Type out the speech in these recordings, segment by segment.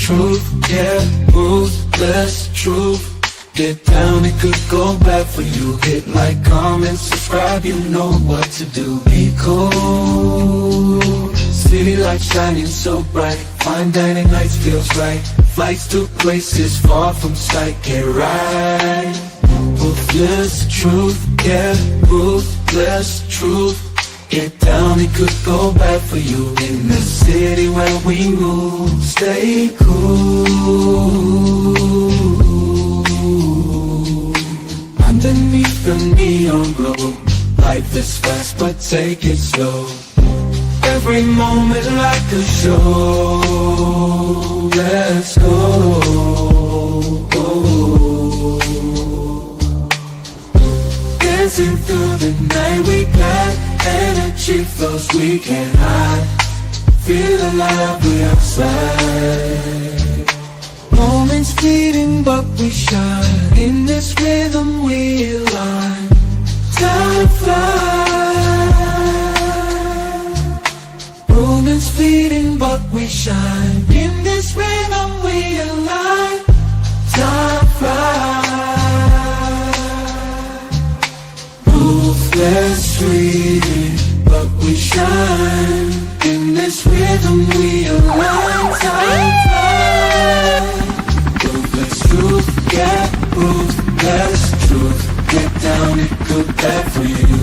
truth, yeah, ruthless truth. Get down, it could go bad for you. Hit like, comment, subscribe, you know what to do. Be cool, city lights shining so bright. Fine dining nights feels right. Flights to places far from sight. Get right, ruthless truth, yeah, ruthless truth. Get down, it could go bad for you. In the city where we move, stay cool. Underneath the neon glow, life is fast but take it slow. Every moment like a show. Let's go. Dancing through the night, we got energy flows we can't hide. Feel alive, we outside. Moments fleeting but we shine. In this rhythm we align. Time flies. Moments fleeting but we shine. In this rhythm we align. Time flies. Ruthless fleeting but we shine. In this rhythm we align. Time flies. Truth, yeah, ruthless truth. Get down, it good bad for you.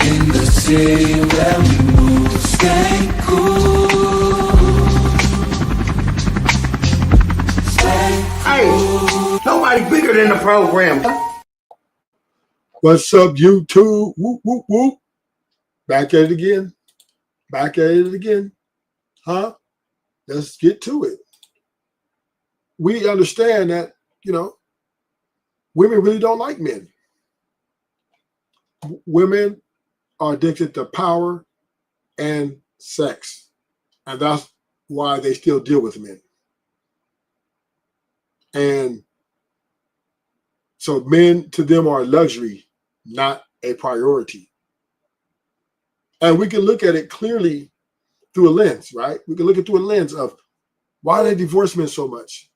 In the city where we move, stay cool. Stay cool. Hey, nobody bigger than the program. What's up, YouTube? Whoop, whoop, whoop. Back at it again. Back at it again. Huh? Let's get to it. We understand that, you know, women really don't like men. Women are addicted to power and sex. And that's why they still deal with men. And so men to them are a luxury, not a priority. And we can look at it clearly through a lens, right? We can look at it through a lens of why they divorce men so much.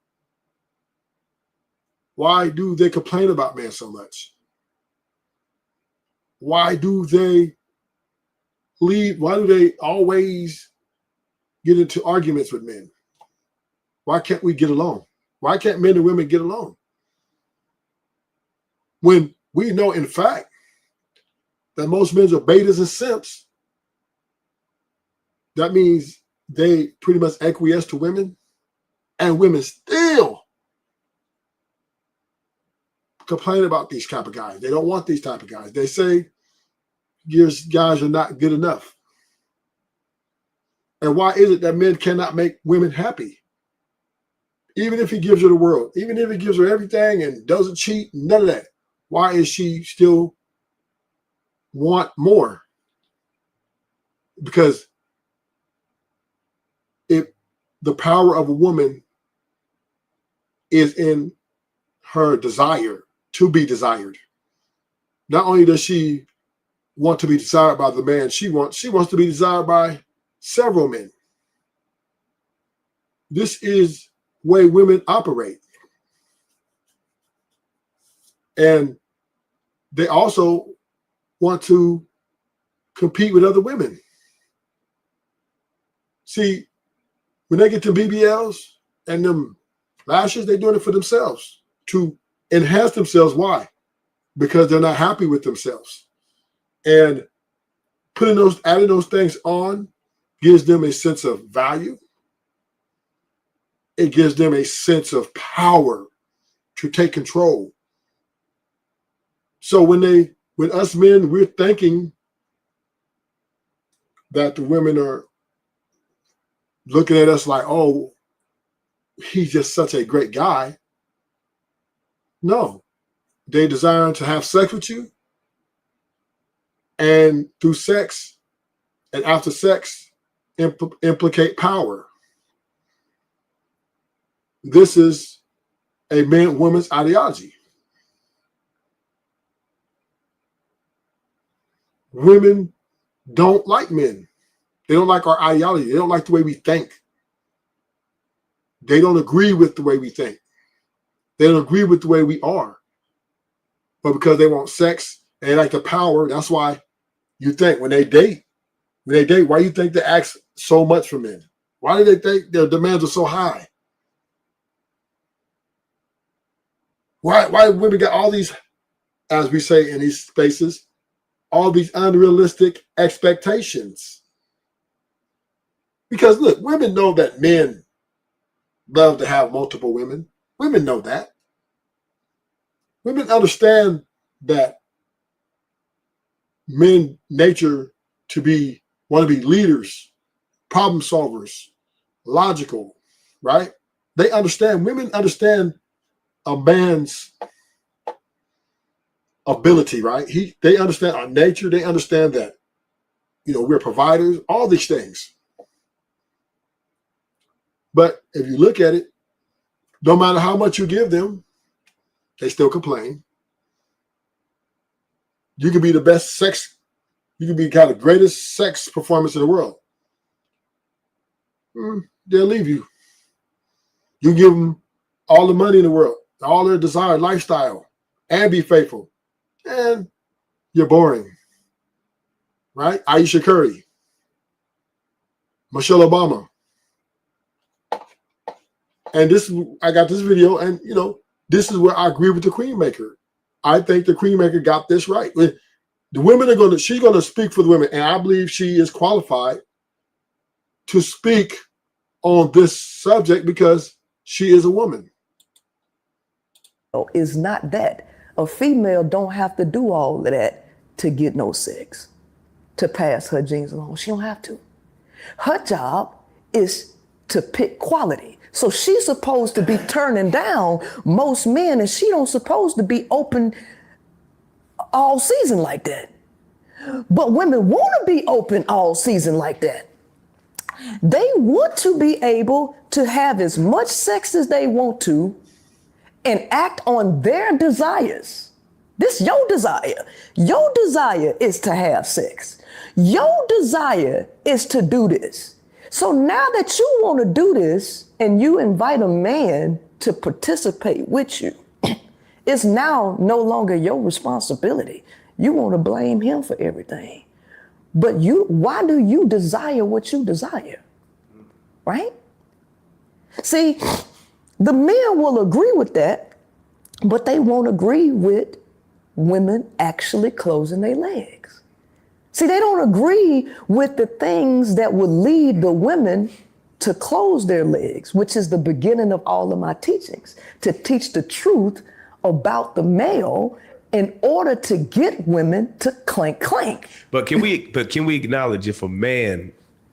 Why do they complain about men so much? Why do they leave? Why do they always get into arguments with men? Why can't we get along? Why can't men and women get along? When we know, in fact, that most men are betas and simps, that means they pretty much acquiesce to women, and women still complain about these type of guys. They don't want these type of guys. They say these guys are not good enough. And why is it that men cannot make women happy? Even if he gives her the world, even if he gives her everything and doesn't cheat, none of that. Why is she still want more? Because if the power of a woman is in her desire to be desired. Not only does she want to be desired by the man she wants to be desired by several men. This is the way women operate. And they also want to compete with other women. See, when they get to BBLs and them lashes, they're doing it for themselves, to enhance themselves. Why? Because they're not happy with themselves. And adding those things on gives them a sense of value. It gives them a sense of power to take control. So when us men, we're thinking that the women are looking at us like, oh, he's just such a great guy. No, they desire to have sex with you. And through sex and after sex implicate power. This is a man-woman's ideology. Women don't like men. They don't like our ideology. They don't like the way we think. They don't agree with the way we think. They don't agree with the way we are. But because they want sex and they like the power, that's why you think when they date, why do you think they ask so much from men? Why do they think their demands are so high? Why women got all these, as we say in these spaces, all these unrealistic expectations? Because look, women know that men love to have multiple women. Women know that. Women understand that men nature want to be leaders, problem solvers, logical, right? They understand, women understand a man's ability, right? They understand our nature. They understand that, we're providers, all these things. But if you look at it, no matter how much you give them, they still complain. You can be the best sex, you can be kind of greatest sex performance in the world. They'll leave you. You give them all the money in the world, all their desired lifestyle, and be faithful. And you're boring. Right? Aisha Curry, Michelle Obama. And I got this video, and this is where I agree with the Queen Maker. I think the Queen Maker got this right. The women she's going to speak for the women, and I believe she is qualified to speak on this subject because she is a woman. Is not that. A female don't have to do all of that to get no sex, to pass her genes along. She don't have to. Her job is to pick quality. So she's supposed to be turning down most men, and she don't supposed to be open all season like that. But women want to be open all season like that. They want to be able to have as much sex as they want to and act on their desires. This your desire. Your desire is to have sex. Your desire is to do this. So now that you want to do this and you invite a man to participate with you, it's now no longer your responsibility. You want to blame him for everything. But why do you desire what you desire? Right? See, the men will agree with that, but they won't agree with women actually closing their legs. See, they don't agree with the things that would lead the women to close their legs, which is the beginning of all of my teachings, to teach the truth about the male in order to get women to clank, clank. But can we acknowledge if a man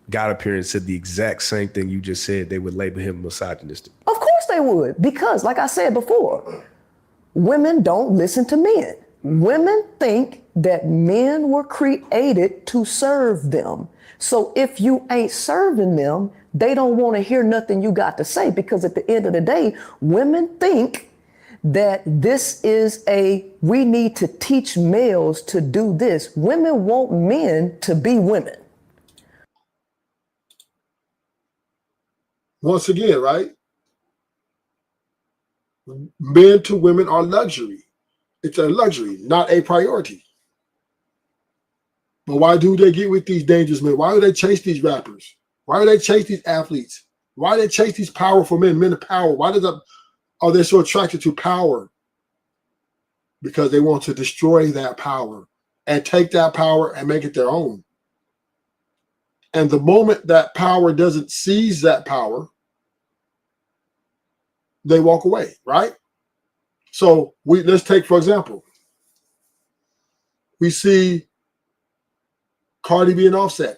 got up here and said the exact same thing you just said, they would label him misogynistic? Of course they would, because like I said before, women don't listen to men. Women think that men were created to serve them. So if you ain't serving them, they don't want to hear nothing you got to say, because at the end of the day, women think that we need to teach males to do this. Women want men to be women. Once again, right? Men to women are luxury. It's a luxury, not a priority. But why do they get with these dangerous men? Why do they chase these rappers? Why do they chase these athletes? Why do they chase these powerful men of power? Are they so attracted to power? Because they want to destroy that power and take that power and make it their own. And the moment that power doesn't seize that power, they walk away, right? So let's take, for example, we see Cardi B and Offset,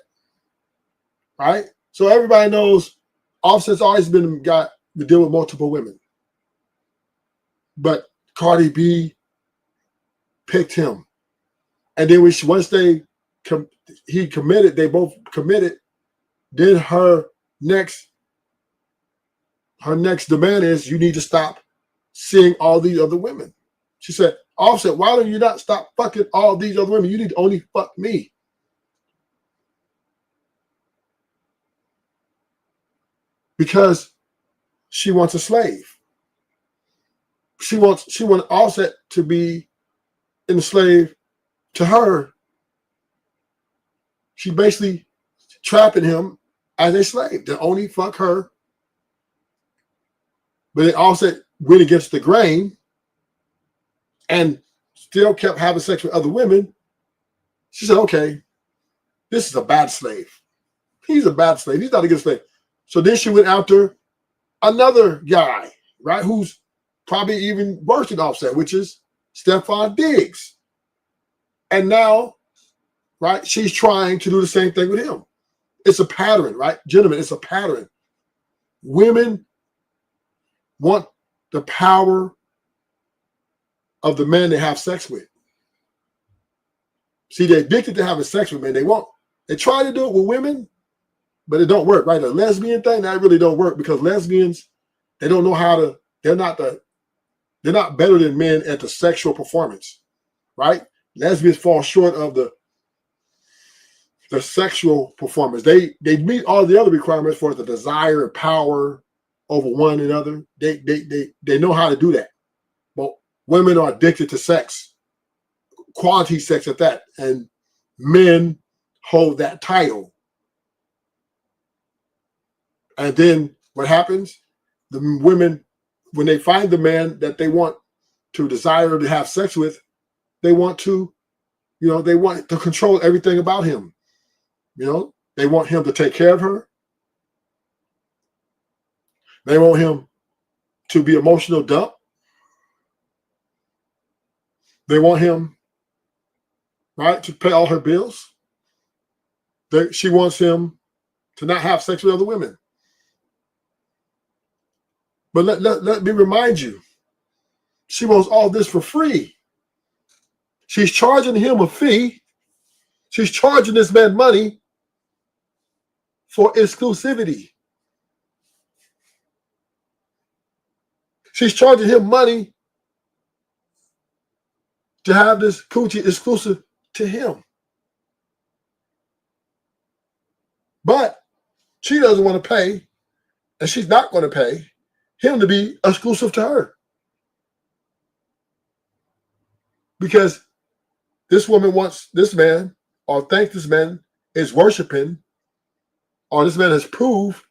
right? So everybody knows Offset's always got to deal with multiple women. But Cardi B picked him. And then once he committed, they both committed, then her next demand is, you need to stop seeing all these other women. She said, Offset, why don't you not stop fucking all these other women? You need to only fuck me. Because she wants a slave. She wants Offset to be enslaved to her. She basically trapping him as a slave to only fuck her. But then Offset went against the grain and still kept having sex with other women. She said, okay, this is a bad slave. He's a bad slave. He's not a good slave. So then she went after another guy, right, who's probably even worse than Offset, which is Stephon Diggs. And now, right, she's trying to do the same thing with him. It's a pattern, right? Gentlemen, it's a pattern. Women want the power of the man they have sex with. See, they're addicted to having sex with men. They try to do it with women, but it don't work, right? The lesbian thing, that really don't work because lesbians, they don't know how to, they're not better than men at the sexual performance, right? Lesbians fall short of the sexual performance. They meet all the other requirements for the desire and power over one another. They know how to do that. But women are addicted to sex, quality sex at that, and men hold that title. And then what happens? The women, when they find the man that they want to desire to have sex with, they want to control everything about him. They want him to take care of her. They want him to be emotional dump. They want him, right, to pay all her bills. She wants him to not have sex with other women. But let me remind you, she wants all this for free. She's charging him a fee. She's charging this man money for exclusivity. She's charging him money to have this coochie exclusive to him. But she doesn't want to pay, and she's not going to pay him to be exclusive to her. Because this woman wants this man, or thinks this man is worshiping, or this man has proved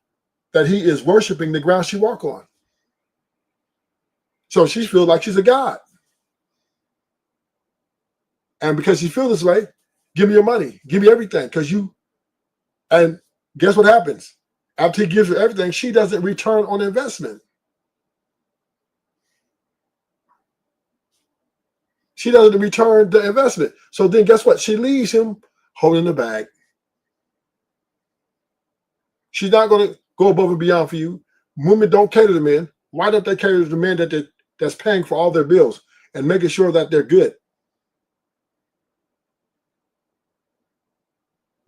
that he is worshiping the ground she walk on. So she feels like she's a god. And because she feels this way, give me your money, give me everything, and guess what happens? After he gives her everything, she doesn't return on investment. She doesn't return the investment. So then guess what? She leaves him holding the bag. She's not going to go above and beyond for you. Women don't cater to men. Why don't they cater to the men that's paying for all their bills and making sure that they're good?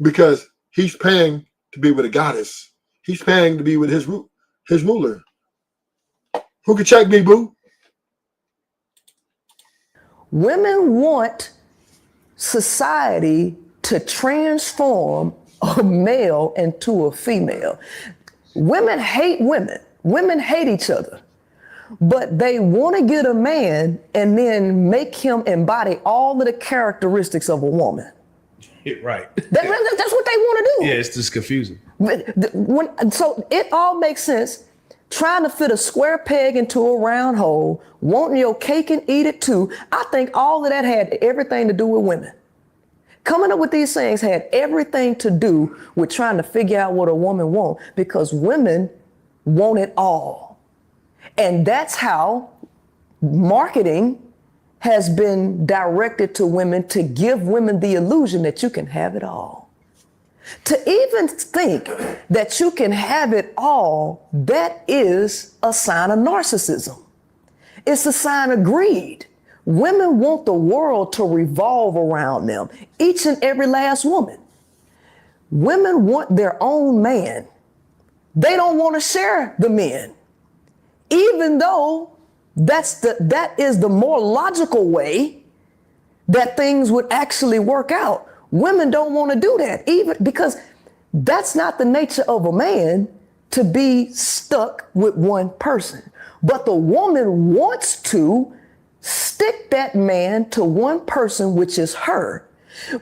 Because he's paying to be with a goddess. He's paying to be with his ruler. Who can check me, boo? Women want society to transform a male into a female. Women hate women. Women hate each other. But they want to get a man and then make him embody all of the characteristics of a woman. Right. That's what they want to do. Yeah, it's just confusing. So it all makes sense. Trying to fit a square peg into a round hole, wanting your cake and eat it too. I think all of that had everything to do with women. Coming up with these things had everything to do with trying to figure out what a woman wants, because women want it all. And that's how marketing has been directed to women, to give women the illusion that you can have it all. To even think that you can have it all, that is a sign of narcissism. It's a sign of greed. Women want the world to revolve around them, each and every last woman. Women want their own man. They don't want to share the men, even though that is the more logical way that things would actually work out. Women don't want to do that, even because that's not the nature of a man, to be stuck with one person. But the woman wants to stick that man to one person, which is her,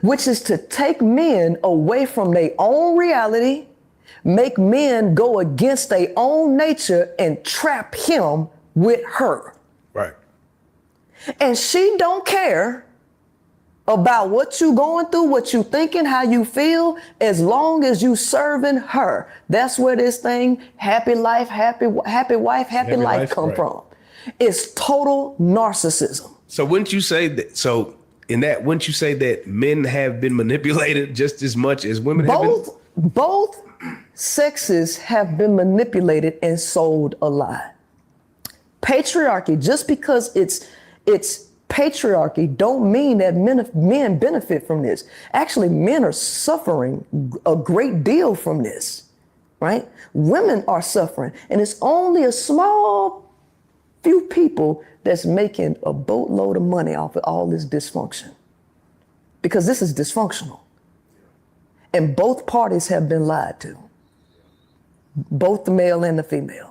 which is to take men away from their own reality, make men go against their own nature and trap him with her. Right. And she don't care about what you going through, what you thinking, how you feel, as long as you serving her. That's where this thing, happy life, happy wife, happy life come right. from. It's total narcissism. So wouldn't you say that? So wouldn't you say that men have been manipulated just as much as women have been? Both sexes have been manipulated and sold a lie. Patriarchy, just because it's patriarchy, don't mean that men benefit from this. Actually, men are suffering a great deal from this, right? Women are suffering, and it's only a small few people that's making a boatload of money off of all this dysfunction, because this is dysfunctional. And both parties have been lied to, both the male and the female.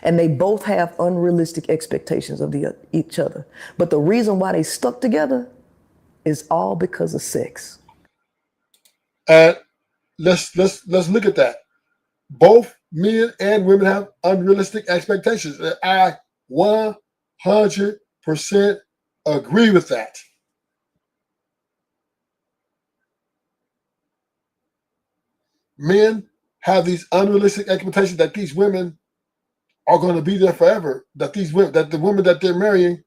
And they both have unrealistic expectations of each other. But the reason why they stuck together is all because of sex. And let's look at that. Both men and women have unrealistic expectations. And I 100% agree with that. Men have these unrealistic expectations that these women are going to be there forever, that the women that they're marrying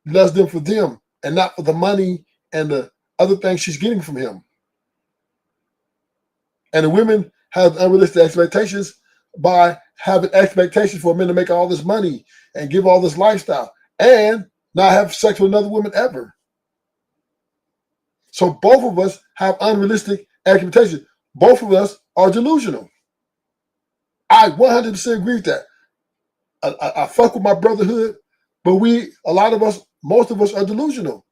loves them for them and not for the money and the other things she's getting from him. And the women have unrealistic expectations by having expectations for men to make all this money and give all this lifestyle and not have sex with another woman ever. So both of us have unrealistic expectations. Both of us are delusional. I 100% agree with that. I fuck with my brotherhood, but most of us are delusional.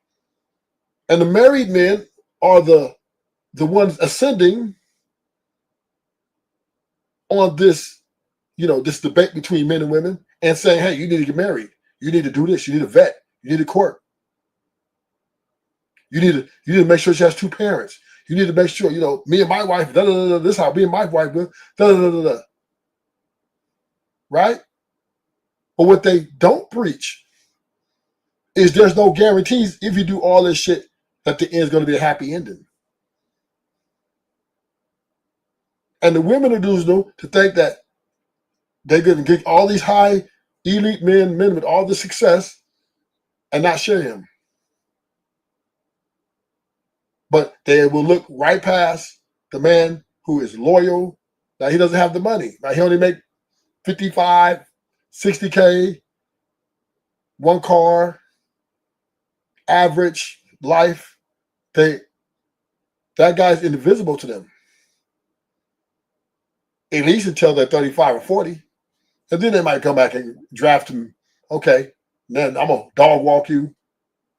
And the married men are the ones ascending on this, this debate between men and women and saying, hey, you need to get married. You need to do this. You need to vet. You need to court. You need to make sure she has two parents. You need to make sure, me and my wife, this is how me and my wife do, right? But what they don't preach is there's no guarantees if you do all this shit that the end is going to be a happy ending. And the women are delusional to think that they're going to get all these high elite men with all this success and not share him. But they will look right past the man who is loyal. Now, he doesn't have the money. Now, he only make 55, 60K, one car, average life. That guy's invisible to them. At least until they're 35 or 40. And then they might come back and draft him. Okay, then I'm going to dog walk you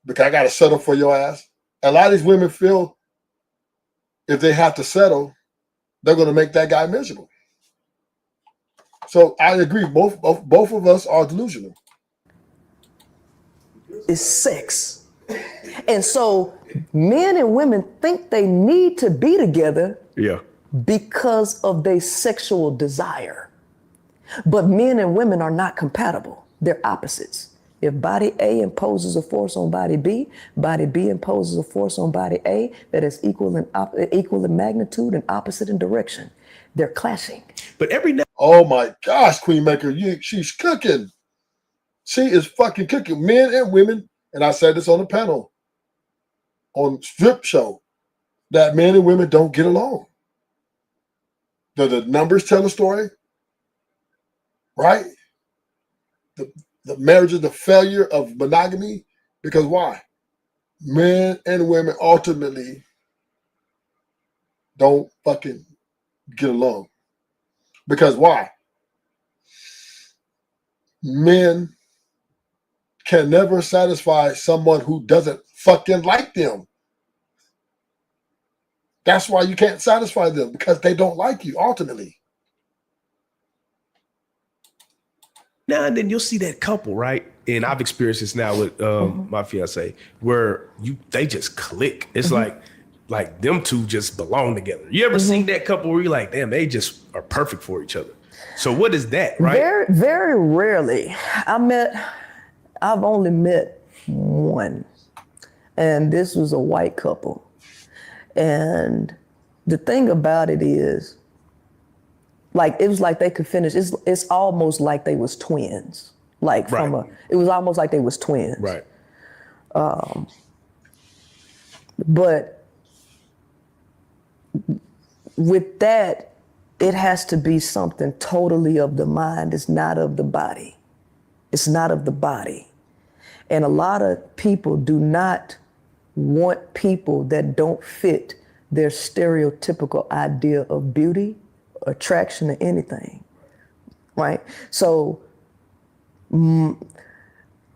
because I got to settle for your ass. A lot of these women feel if they have to settle, they're going to make that guy miserable. So I agree. Both of us are delusional. It's sex. And so men and women think they need to be together because of their sexual desire. But men and women are not compatible. They're opposites. If body A imposes a force on body B imposes a force on body A that is equal in magnitude and opposite in direction. They're clashing. But every now. Oh my gosh, Queen Maker, she's cooking. She is fucking cooking. Men and women, and I said this on the panel on Strip Show, that men and women don't get along. The numbers tell the story, right? The marriage is the failure of monogamy. Because why? Men and women ultimately don't fucking get along. Because why? Men can never satisfy someone who doesn't fucking like them. That's why you can't satisfy them, because they don't like you ultimately. now and then you'll see that couple, right? And I've experienced this now with my fiance, where they just click. It's like them two just belong together. You ever seen that couple where you're like, damn, they just are perfect for each other? So what is that, right? Very, very rarely. I've only met one, and this was a white couple. And the thing about it is, like, it was like they could finish. It's almost like they was twins. Like it was almost like they was twins. Right. But with that, it has to be something totally of the mind. It's not of the body. It's not of the body. And a lot of people do not want people that don't fit their stereotypical idea of beauty, attraction, or anything, right? So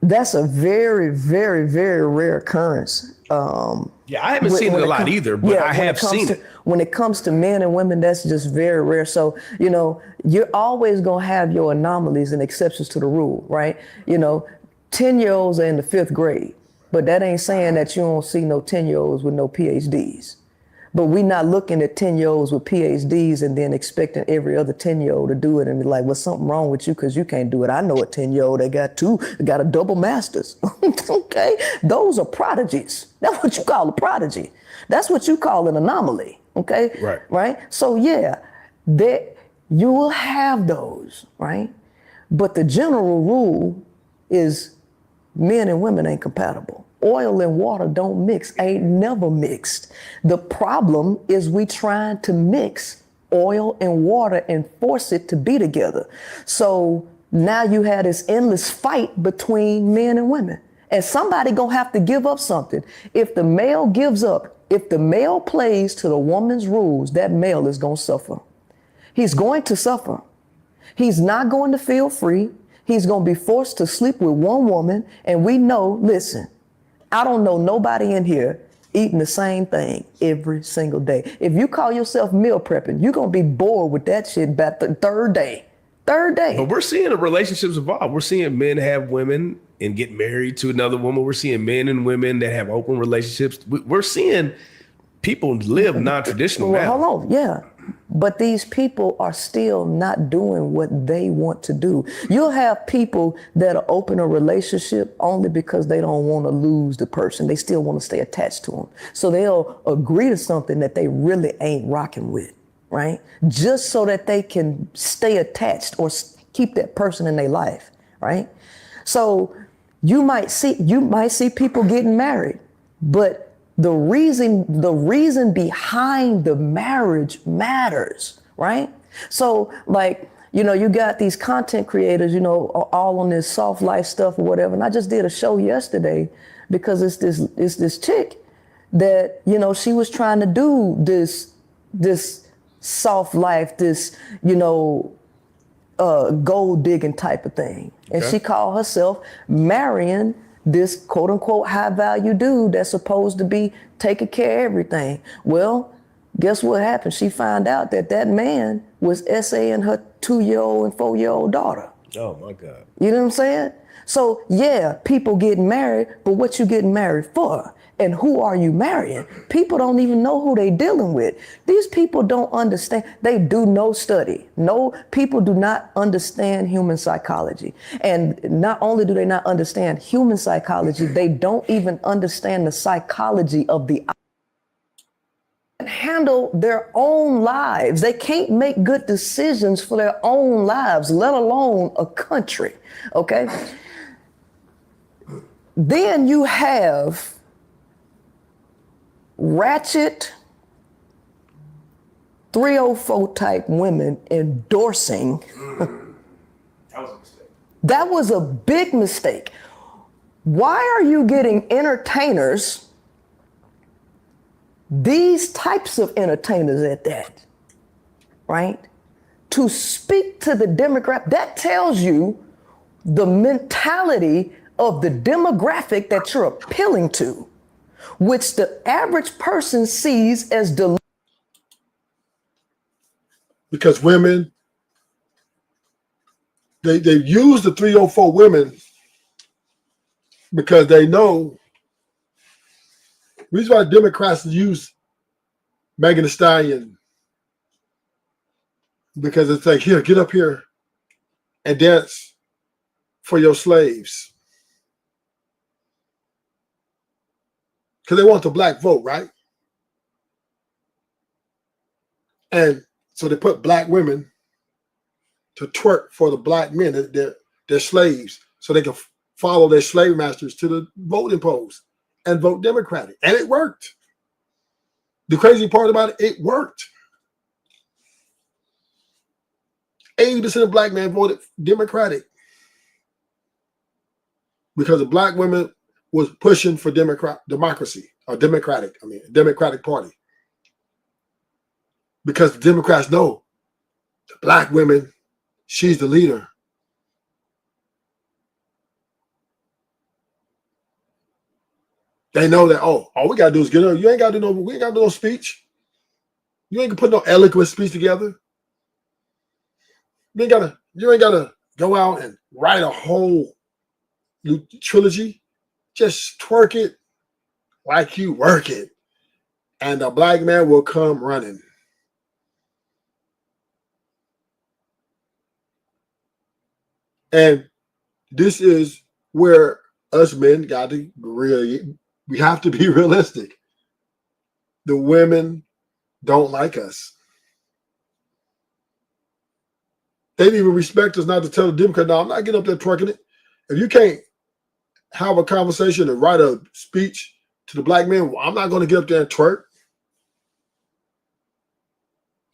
that's a very, very, very rare occurrence. Yeah, I haven't seen it a lot either, but I have seen it. When it comes to men and women, that's just very rare. So, you know, you're always going to have your anomalies and exceptions to the rule, right? You know, 10-year-olds are in the 5th grade, but that ain't saying that you don't see no 10-year-olds with no PhDs. But we're not looking at 10-year-olds with PhDs and then expecting every other 10-year-old to do it and be like, well, something wrong with you because you can't do it. I know a 10-year-old that got a double master's. Okay, those are prodigies. That's what you call a prodigy. That's what you call an anomaly. Okay, right. So yeah, you will have those, right? But the general rule is men and women ain't compatible. Oil and water don't mix, ain't never mixed. The problem is we trying to mix oil and water and force it to be together. So now you have this endless fight between men and women. And somebody gonna have to give up something. If the male gives up, if the male plays to the woman's rules, that male is gonna suffer. He's going to suffer. He's not going to feel free. He's gonna be forced to sleep with one woman. And we know, listen, I don't know nobody in here eating the same thing every single day. If you call yourself meal prepping, you're going to be bored with that shit by the third day. But we're seeing the relationships evolve. We're seeing men have women and get married to another woman. We're seeing men and women that have open relationships. We're seeing people live non-traditional now. Hold on, yeah. But these people are still not doing what they want to do. You'll have people that are open a relationship only because they don't want to lose the person. They still want to stay attached to them. So they'll agree to something that they really ain't rocking with, right? Just so that they can stay attached or keep that person in their life, right? So you might see people getting married, but the reason behind the marriage matters, right? So like, you know, you got these content creators, you know, all on this soft life stuff or whatever. And I just did a show yesterday because it's this chick that, you know, she was trying to do this soft life, this, you know, gold digging type of thing. And she called herself marrying this quote unquote high value dude that's supposed to be taking care of everything. Well, guess what happened? She found out that man was essaying her 2-year-old and 4-year-old daughter. Oh my God. You know what I'm saying? So yeah, people getting married, but what you getting married for? And who are you marrying? People don't even know who they dealing with. These people don't understand. They do no study. No, people do not understand human psychology. And not only do they not understand human psychology, they don't even understand the psychology of the handle their own lives. They can't make good decisions for their own lives, let alone a country. Okay. Then you have ratchet 304 type women endorsing. That was a mistake. That was a big mistake. Why are you getting entertainers, these types of entertainers at that, right, to speak to the demographic? That tells you the mentality of the demographic that you're appealing to, which the average person sees as because women they use the 304 women because they know the reason why Democrats use Megan Thee Stallion, because it's like, here, get up here and dance for your slaves. Because they want the black vote, right? And so they put black women to twerk for the black men, their slaves, so they can follow their slave masters to the voting polls and vote Democratic. And it worked. The crazy part about it, it worked. 80% of black men voted Democratic because the black women was pushing for democracy, or Democratic Party. Because the Democrats know the black women, she's the leader. They know that, all we gotta do is get her. We ain't gotta do no speech. You ain't gonna put no eloquent speech together. You ain't gotta go out and write a whole new trilogy. Just twerk it like you work it. And the black man will come running. And this is where us men got to we have to be realistic. The women don't like us. They didn't even respect us not to tell the Democrat, no, I'm not getting up there twerking it. If you can't have a conversation and write a speech to the black man, well, I'm not going to get up there and twerk.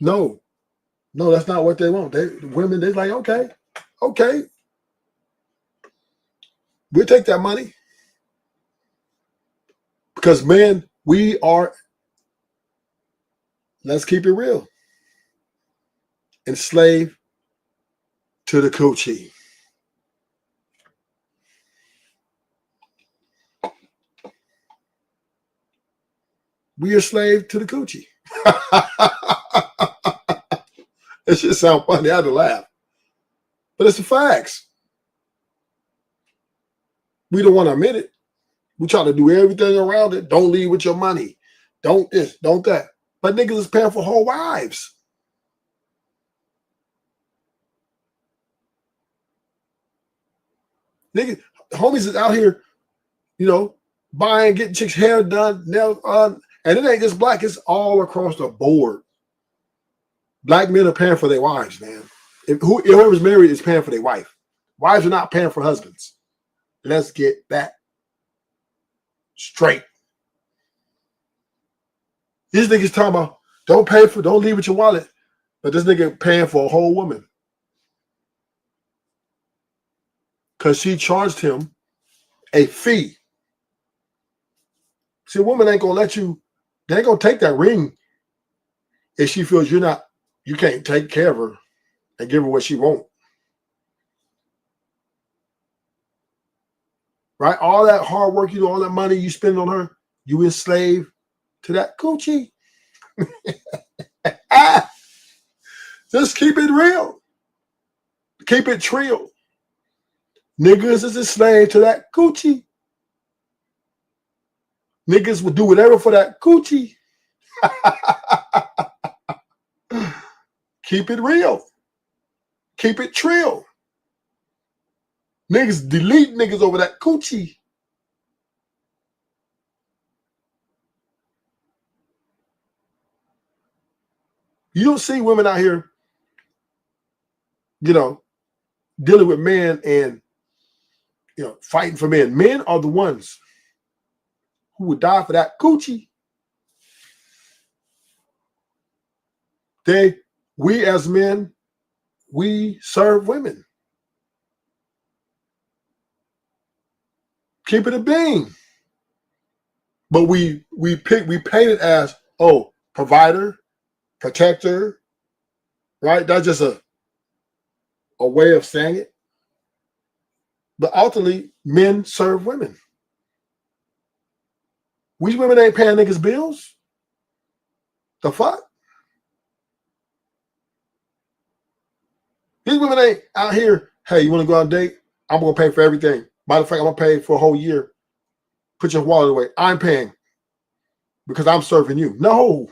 No, that's not what they want. Women, they're like, okay. We'll take that money. Because, man, we are, let's keep it real, enslaved to the coochie. We are slave to the coochie. It should sound funny. I had to laugh. But it's the facts. We don't want to admit it. We try to do everything around it. Don't leave with your money. Don't this, don't that. But niggas is paying for whole wives. Niggas, homies is out here, buying, getting chicks' hair done, nails on. And it ain't just black, it's all across the board. Black men are paying for their wives, man. Whoever's married is paying for their wife. Wives are not paying for husbands. Let's get that straight. These niggas talking about don't leave with your wallet. But this nigga paying for a whole woman. Because she charged him a fee. See, a woman ain't gonna let you, they ain't gonna take that ring if she feels you can't take care of her and give her what she wants. Right? All that hard work you do, all that money you spend on her, you enslave to that coochie. Just keep it real. Keep it trill. Niggas is a slave to that coochie. Niggas will do whatever for that coochie. Keep it real. Keep it trill. Niggas delete niggas over that coochie. You don't see women out here, dealing with men and, fighting for men. Men are the ones who would die for that coochie. We as men, we serve women. Keep it a bean. But we paint it as, provider, protector, right? That's just a way of saying it. But ultimately, men serve women. We women ain't paying niggas bills. The fuck? These women ain't out here Hey, you want to go on a date? I'm going to pay for everything. Matter of fact, I'm going to pay for a whole year. Put your wallet away. I'm paying because I'm serving you. No.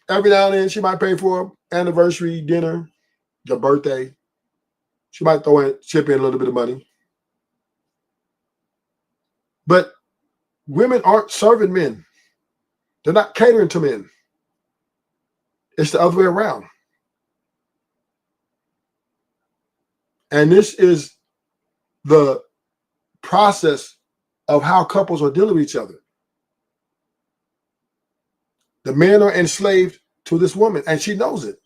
Every now and then, she might pay for anniversary dinner, your birthday. She might chip in a little bit of money. But women aren't serving men. They're not catering to men. It's the other way around. And this is the process of how couples are dealing with each other. The men are enslaved to this woman, and she knows it.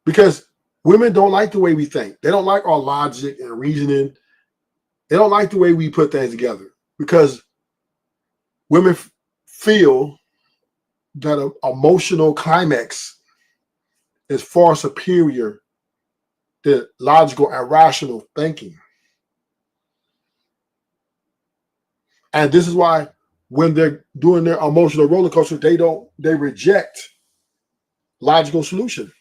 Because women don't like the way we think. They don't like our logic and reasoning. They don't like the way we put things together. Because women feel that an emotional climax is far superior than logical and rational thinking. And this is why when they're doing their emotional roller coaster, they reject logical solution.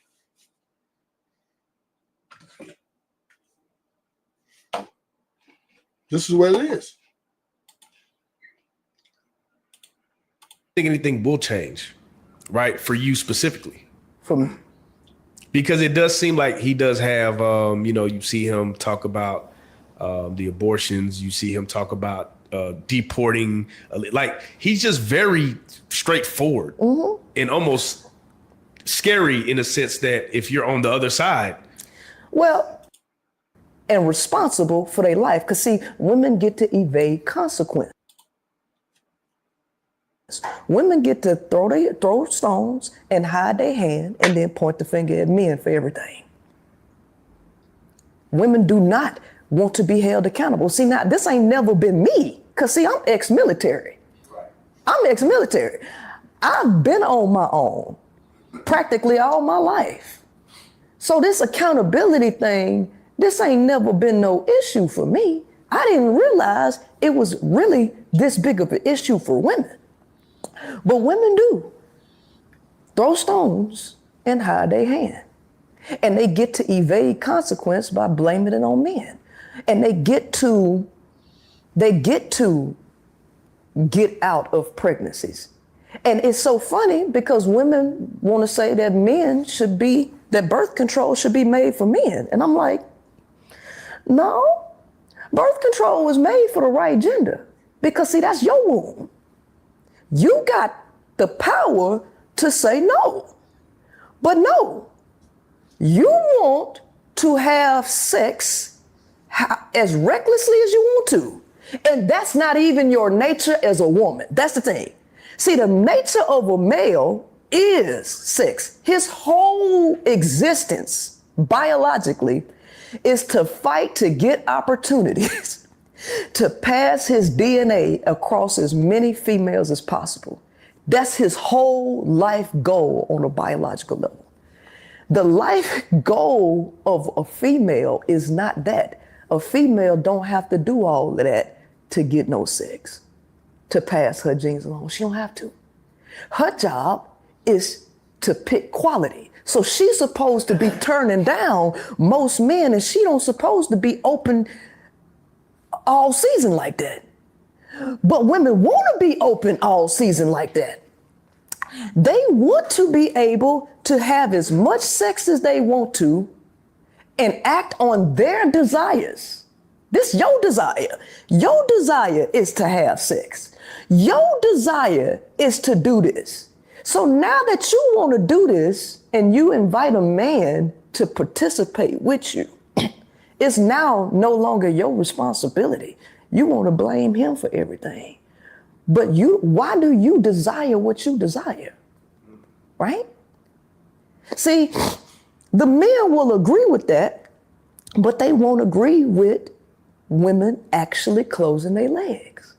This is what it is. I think anything will change, right? For you specifically. From Because it does seem like he does have, you see him talk about the abortions. You see him talk about deporting. Like, he's just very straightforward and almost scary in a sense that if you're on the other side. Well, and responsible for their life. Because, see, women get to evade consequence. Women get to throw stones and hide their hand and then point the finger at men for everything. Women do not want to be held accountable. See, now, this ain't never been me. Because, see, I'm ex-military. I'm ex-military. I've been on my own practically all my life. So this accountability thing, this ain't never been no issue for me. I didn't realize it was really this big of an issue for women. But women do throw stones and hide their hand. And they get to evade consequence by blaming it on men. And they get to get out of pregnancies. And it's so funny because women want to say that that birth control should be made for men. And I'm like, no, birth control was made for the right gender. Because, see, that's your womb. You got the power to say no. But no, you want to have sex as recklessly as you want to. And that's not even your nature as a woman. That's the thing. See, the nature of a male is sex. His whole existence, biologically, is to fight to get opportunities to pass his DNA across as many females as possible. That's his whole life goal on a biological level. The life goal of a female is not that. A female don't have to do all of that to get no sex, to pass her genes along. She don't have to. Her job is to pick quality. So she's supposed to be turning down most men, and she don't supposed to be open all season like that. But women want to be open all season like that. They want to be able to have as much sex as they want to and act on their desires. This is your desire. Your desire is to have sex. Your desire is to do this. So now that you want to do this and you invite a man to participate with you, it's now no longer your responsibility. You want to blame him for everything. But why do you desire what you desire? Right? See, the men will agree with that, but they won't agree with women actually closing their legs.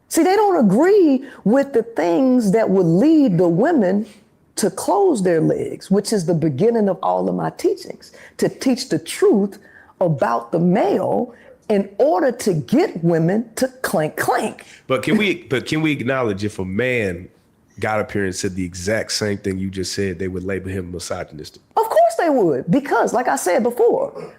See, they don't agree with the things that would lead the women to close their legs, which is the beginning of all of my teachings, to teach the truth about the male in order to get women to clank. But can we acknowledge if a man got up here and said the exact same thing you just said, they would label him misogynistic. Of course they would, because like I said before,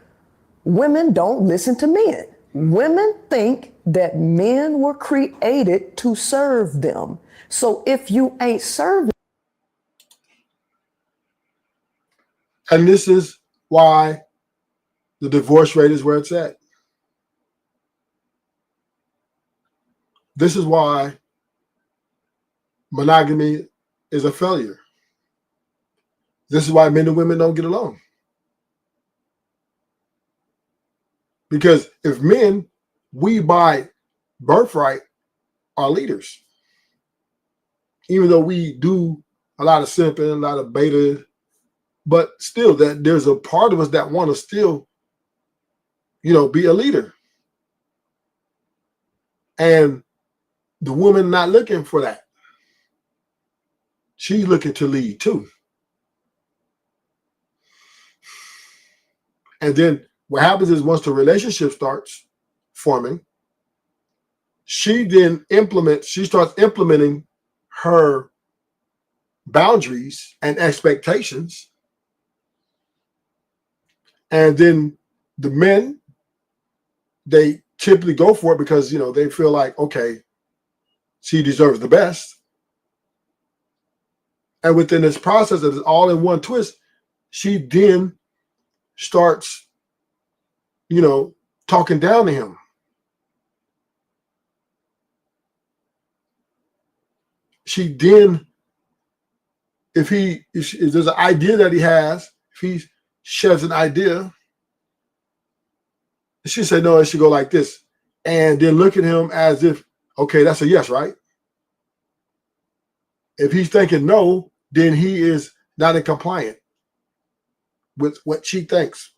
women don't listen to men. Women think that men were created to serve them. So if you ain't serving, and this is why the divorce rate is where it's at. This is why monogamy is a failure. This is why men and women don't get along. Because if men, we by birthright are leaders, even though we do a lot of simping, a lot of beta, but still that there's a part of us that want to still, be a leader. And the woman not looking for that. She's looking to lead too. And then what happens is once the relationship starts forming, she starts implementing her boundaries and expectations. And then the men, they typically go for it because, they feel like, okay, she deserves the best. And within this process that is all in one twist, she then starts, talking down to him. She then, if there's an idea that he has, if he shares an idea, she said, no, it should go like this. And then look at him as if, okay, that's a yes, right? If he's thinking no, then he is not in compliant with what she thinks.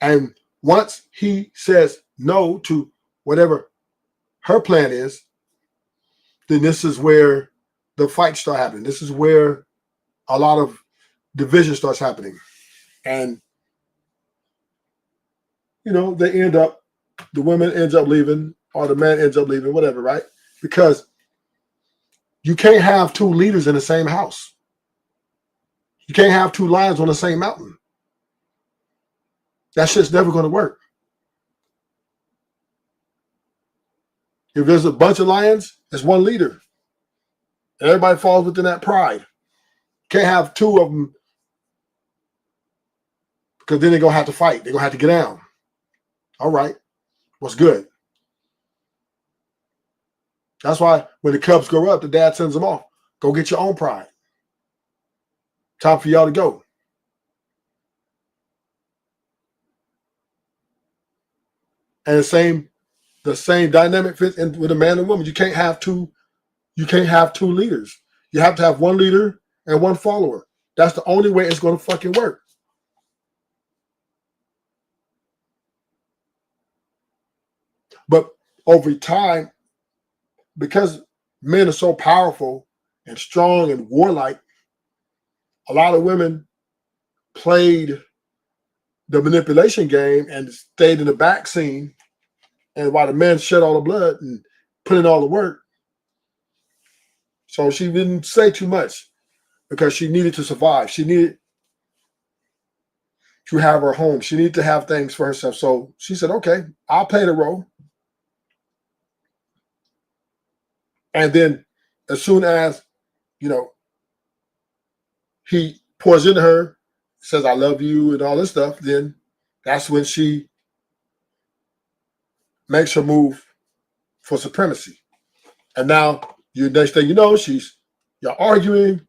And once he says no to whatever her plan is, then this is where the fights start happening. This is where a lot of division starts happening. And, the women ends up leaving or the man ends up leaving, whatever, right? Because you can't have two leaders in the same house. You can't have two lions on the same mountain. That shit's never going to work. If there's a bunch of lions, there's one leader. And everybody falls within that pride. Can't have two of them because then they're going to have to fight. They're going to have to get down. All right. What's good? That's why when the cubs grow up, the dad sends them off. Go get your own pride. Time for y'all to go. And the same dynamic fits in with a man and woman. You can't have two leaders. You have to have one leader and one follower. That's the only way it's going to fucking work. But over time, because men are so powerful and strong and warlike, a lot of women played the manipulation game and stayed in the back scene. And while the men shed all the blood and put in all the work. So she didn't say too much because she needed to survive. She needed to have her home. She needed to have things for herself. So she said, okay, I'll play the role. And then as soon as, he pours into her, says, I love you and all this stuff, then that's when she makes her move for supremacy. And now, next thing you know, you're arguing,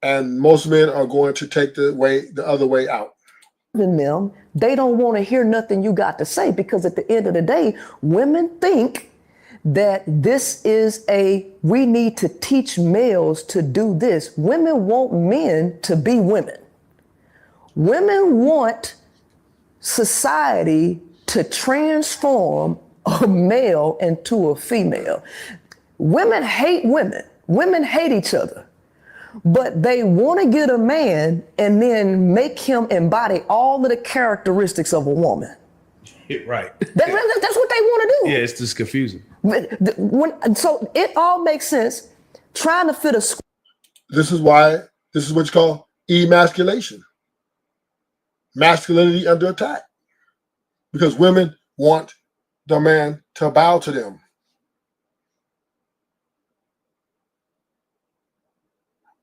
and most men are going to take the other way out. them, they don't want to hear nothing you got to say, because at the end of the day, women think that this is we need to teach males to do this. Women want men to be women. Women want society to transform a male into a female. Women hate women. Women hate each other. But they want to get a man and then make him embody all of the characteristics of a woman. Right. That's what they want to do. Yeah, it's just confusing. So it all makes sense. Trying to fit a square. This is why this is what you call emasculation. Masculinity under attack. Because women want the man to bow to them.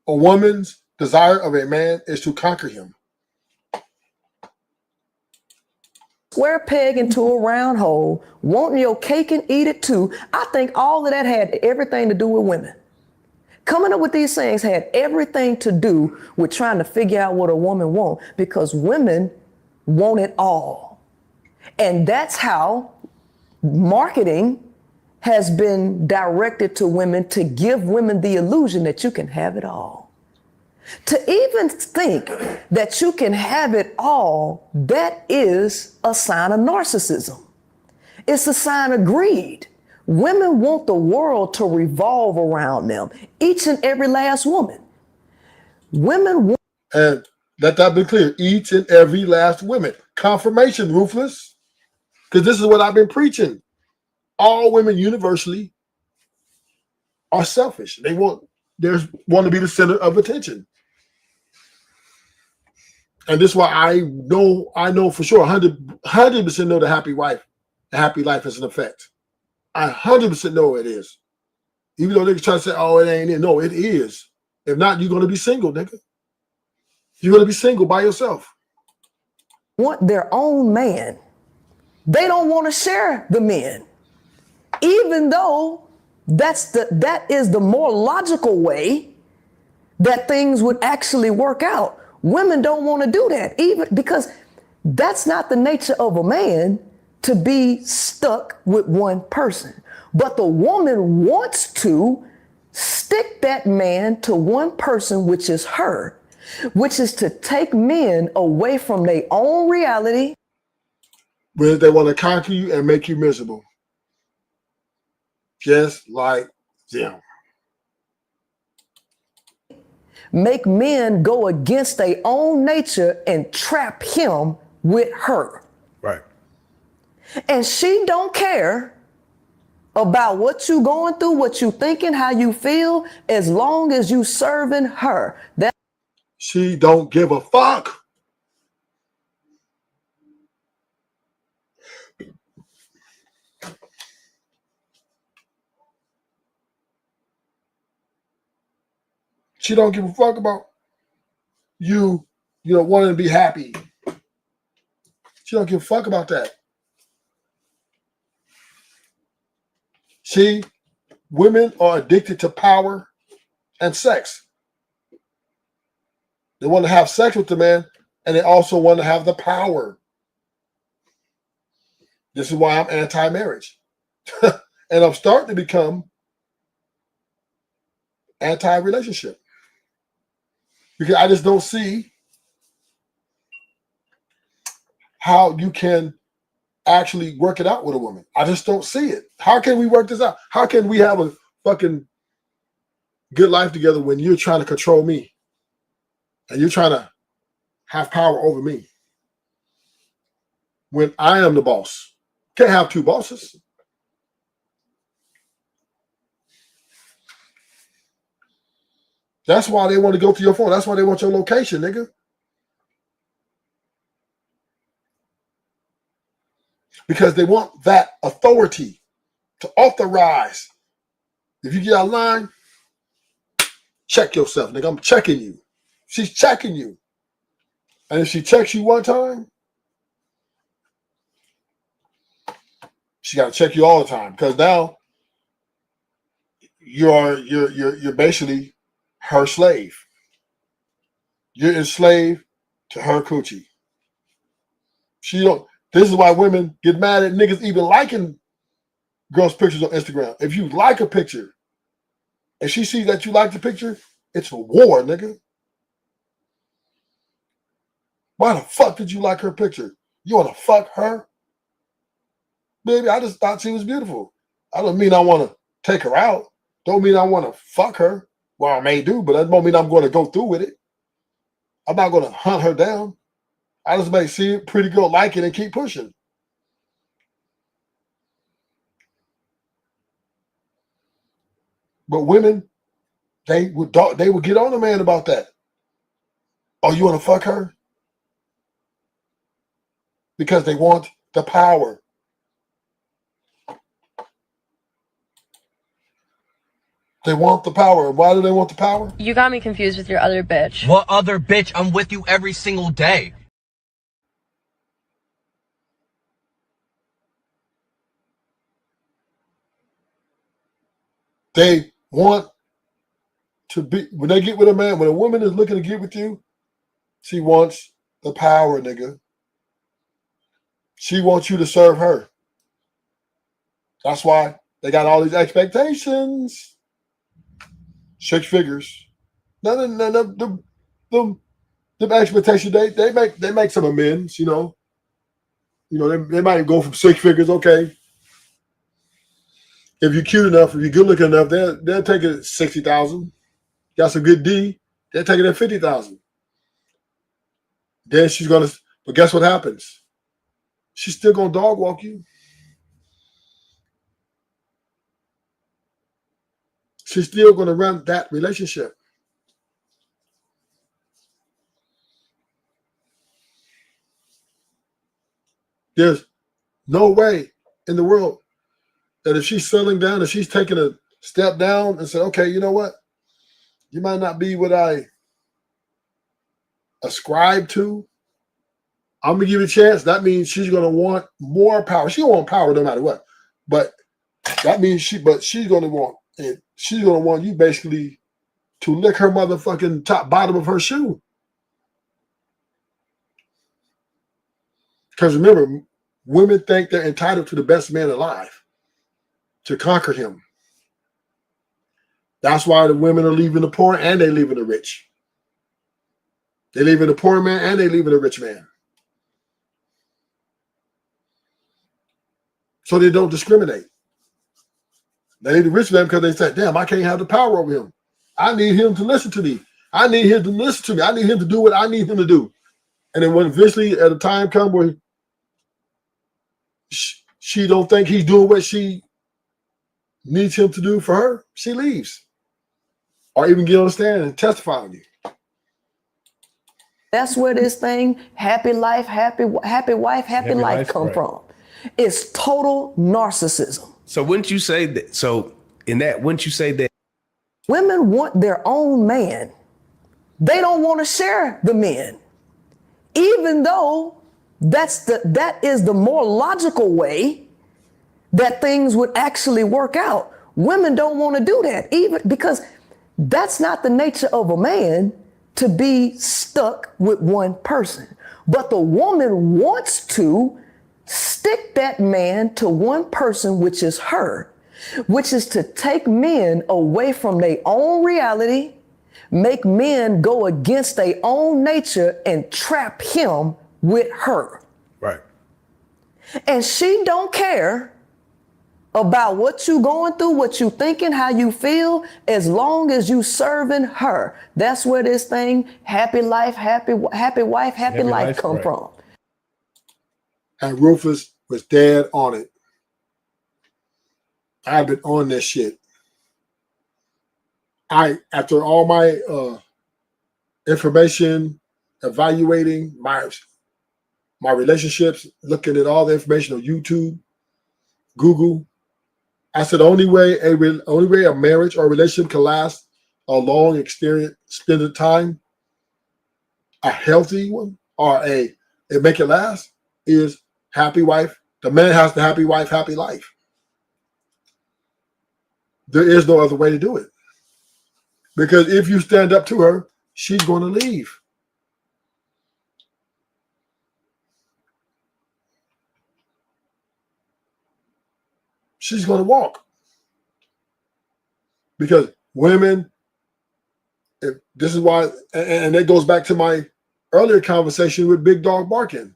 A woman's desire of a man is to conquer him. Square peg into a round hole, wanting your cake and eat it too. I think all of that had everything to do with women. Coming up with these things had everything to do with trying to figure out what a woman wants, because women want it all. And that's how marketing has been directed to women, to give women the illusion that you can have it all. To even think that you can have it all, that is a sign of narcissism. It's a sign of greed. Women want the world to revolve around them, each and every last woman. Women want. And let that be clear, each and every last woman. Confirmation, Ruthless. Because this is what I've been preaching. All women universally are selfish. They want to be the center of attention. And this is why I know for sure 100% know the happy life is an effect. I 100% know it is. Even though niggas try to say, oh, it ain't it. No, it is. If not, you're going to be single, nigga. You're going to be single by yourself. Want their own man. They don't want to share the men. Even though that is the more logical way that things would actually work out. Women don't want to do that, even because that's not the nature of a man, to be stuck with one person. But the woman wants to stick that man to one person, which is her, which is to take men away from their own reality. Where they want to conquer you and make you miserable. Just like them. Make men go against their own nature and trap him with her. Right. And she don't care about what you going through, what you thinking, how you feel, as long as you serving her. She don't give a fuck. She don't give a fuck about you wanting to be happy. She don't give a fuck about that. See, women are addicted to power and sex. They want to have sex with the man, and they also want to have the power. This is why I'm anti-marriage. And I'm starting to become anti-relationship. Because I just don't see how you can actually work it out with a woman. I just don't see it. How can we work this out? How can we have a fucking good life together when you're trying to control me and you're trying to have power over me when I am the boss? Can't have two bosses. That's why they want to go to your phone. That's why they want your location, nigga. Because they want that authority to authorize. If you get out of line, check yourself, nigga. I'm checking you. She's checking you. And if she checks you one time, she got to check you all the time. Because now you're basically her slave. You're enslaved to her coochie. This is why women get mad at niggas even liking girls' pictures on Instagram. If you like a picture and she sees that you like the picture, it's a war, nigga. Why the fuck did you like her picture? You want to fuck her? Baby, I just thought she was beautiful. I don't mean I want to take her out. Don't mean I want to fuck her. Well, I may do, but that don't mean I'm going to go through with it. I'm not going to hunt her down. I just may see a pretty girl like it and keep pushing. But women, they would get on a man about that. Oh, you want to fuck her? Because they want the power. They want the power. Why do they want the power? You got me confused with your other bitch. What other bitch? I'm with you every single day. They want to be, when they get with a man, when a woman is looking to get with you, she wants the power, nigga. She wants you to serve her. That's why they got all these expectations. 6 figures. None of them expectations, they make some amends, you know. You know, they might go from 6 figures, okay. If you're cute enough, if you're good looking enough, they'll take it at 60,000. Got some good D, they'll take it at 50,000. Then she's gonna, but guess what happens? She's still gonna dog walk you. She's still gonna run that relationship. There's no way in the world that if she's settling down, if she's taking a step down and said, okay, you know what? You might not be what I ascribe to. I'm gonna give you a chance. That means she's gonna want more power. She won't power no matter what. But that means she's gonna want it. She's gonna want you basically to lick her motherfucking bottom of her shoe. Because remember, women think they're entitled to the best man alive, to conquer him. That's why the women are leaving the poor and they leaving the rich. They leaving the poor man and they leaving the rich man. So they don't discriminate. They need the rich man because they say, damn, I can't have the power over him. I need him to listen to me. I need him to listen to me. I need him to do what I need him to do. And then when eventually at a time comes where she don't think he's doing what she needs him to do for her, she leaves. Or even get on the stand and testify on you. That's where this thing, happy life, happy wife, happy life come right. from. It's total narcissism. So wouldn't you say that? So in that, wouldn't you say that Women want their own man. They don't want to share the men, even though that is the more logical way that things would actually work out. Women don't want to do that, even because that's not the nature of a man to be stuck with one person. But the woman wants to stick that man to one person, which is her, which is to take men away from their own reality, make men go against their own nature and trap him with her. right? And she don't care about what you going through, what you thinking, how you feel, as long as you serving her. That's where this thing, happy life, happy wife, happy life come right. from. And Rufus was dead on it. I've been on this shit. After all my information, evaluating my relationships, looking at all the information on YouTube, Google, I said the only way a marriage or relationship can last a long extended time, a healthy one, or it make it last, is happy wife. The man has the happy wife, happy life. There is no other way to do it. Because if you stand up to her, she's going to leave. She's going to walk. Because women, this is why, and that goes back to my earlier conversation with Big Dog Barkin.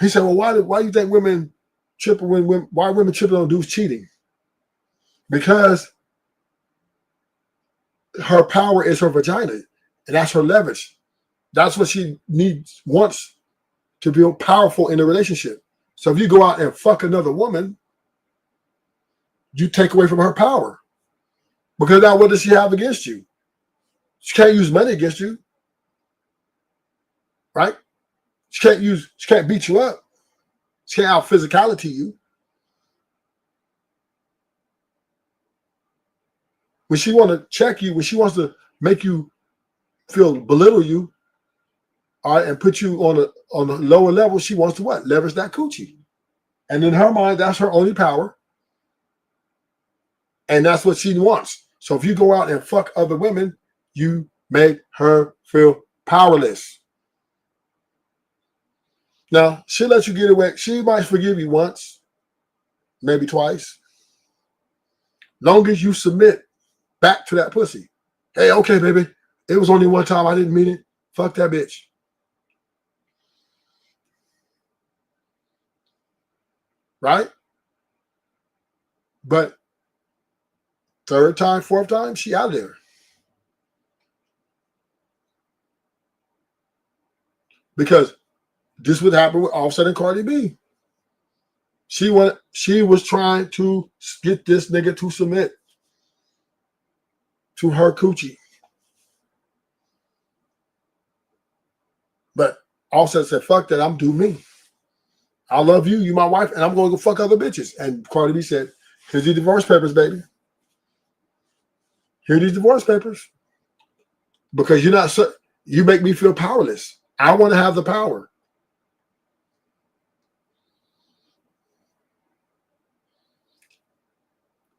He said, well, why do you think women triple why women triple on dudes cheating? Because her power is her vagina, and that's her leverage. That's what she wants to feel powerful in a relationship. So if you go out and fuck another woman, you take away from her power. Because now what does she have against you? She can't use money against you. Right? She can't beat you up. She can't out physicality you. When she want to check you, when she wants to make you belittle you, all right, and put you on a lower level, she wants to what? Leverage that coochie. And in her mind, that's her only power. And that's what she wants. So if you go out and fuck other women, you make her feel powerless. Now, she'll let you get away. She might forgive you once, maybe twice. Long as you submit back to that pussy. Hey, okay, baby. It was only one time. I didn't mean it. Fuck that bitch. Right? But third time, fourth time, she out of there. Because this would happen with Offset and Cardi B. She was trying to get this nigga to submit to her coochie. But Offset said, fuck that, I'm do me. I love you, you my wife, and I'm going to go fuck other bitches. And Cardi B said, here's the divorce papers, baby. Here are these divorce papers. Because you make me feel powerless. I want to have the power.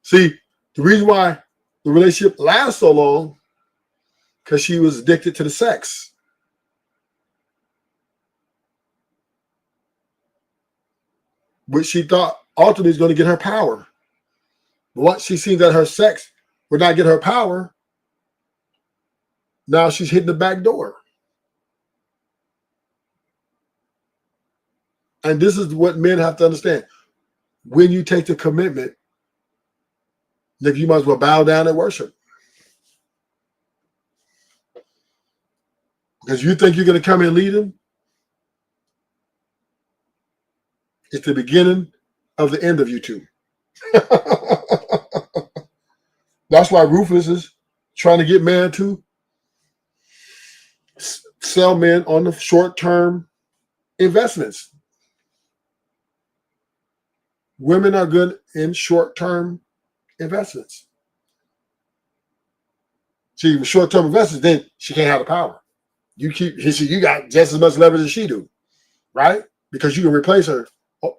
See, the reason why the relationship lasts so long, because she was addicted to the sex. Which she thought ultimately is going to get her power. But once she seen that her sex would not get her power, now she's hitting the back door. And this is what men have to understand. When you take the commitment, nigga, you might as well bow down and worship. Because you think you're going to come and lead him, it's the beginning of the end of you two. That's why Ruthless is trying to get men to sell men on the short-term investments. Women are good in short-term investments. See, with short-term investments, then she can't have the power. You got just as much leverage as she do, right? Because you can replace her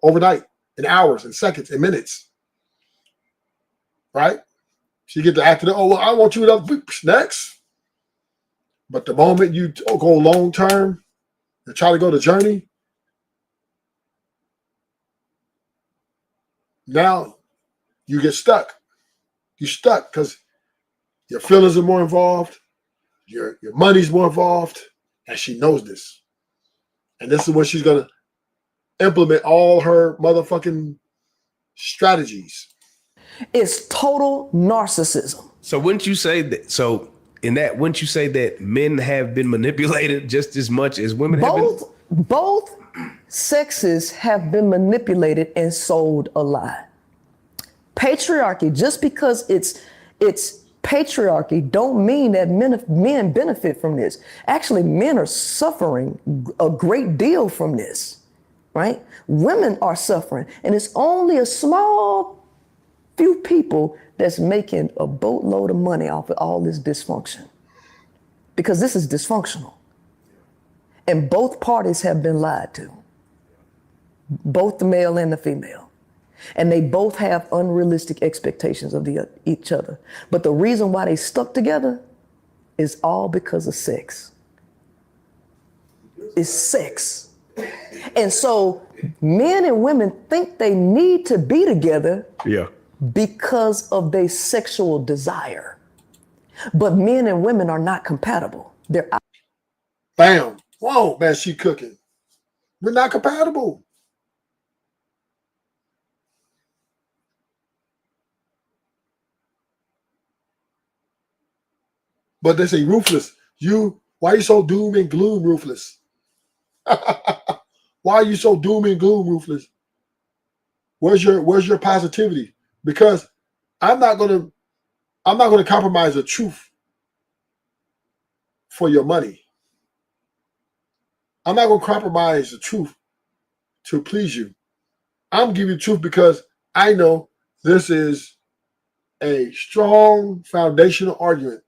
overnight, in hours, in seconds, in minutes, right? She get to act, oh, well, I want you to next. But the moment you go long-term and try to go the journey, now you get stuck. You're stuck because your feelings are more involved, your money's more involved, and she knows this. And this is when she's going to implement all her motherfucking strategies. It's total narcissism. So wouldn't you say that? So wouldn't you say that men have been manipulated just as much as women have been? Both sexes have been manipulated and sold a lie. Patriarchy, just because it's patriarchy, don't mean that men benefit from this. Actually, men are suffering a great deal from this, right? Women are suffering, and it's only a small few people that's making a boatload of money off of all this dysfunction, because this is dysfunctional. And both parties have been lied to, both the male and the female. And they both have unrealistic expectations of each other. But the reason why they stuck together is all because of sex. It's sex. And so men and women think they need to be together because of their sexual desire. But men and women are not compatible. They're out. Bam. Whoa, man, she cooking. We're not compatible. But they say, Ruthless, why are you so doom and gloom, Ruthless? Why are you so doom and gloom, Ruthless? Where's your positivity? Because I'm not going to I'm not going to compromise the truth for your money. I'm not going to compromise the truth to please you. I'm giving you the truth because I know this is a strong foundational argument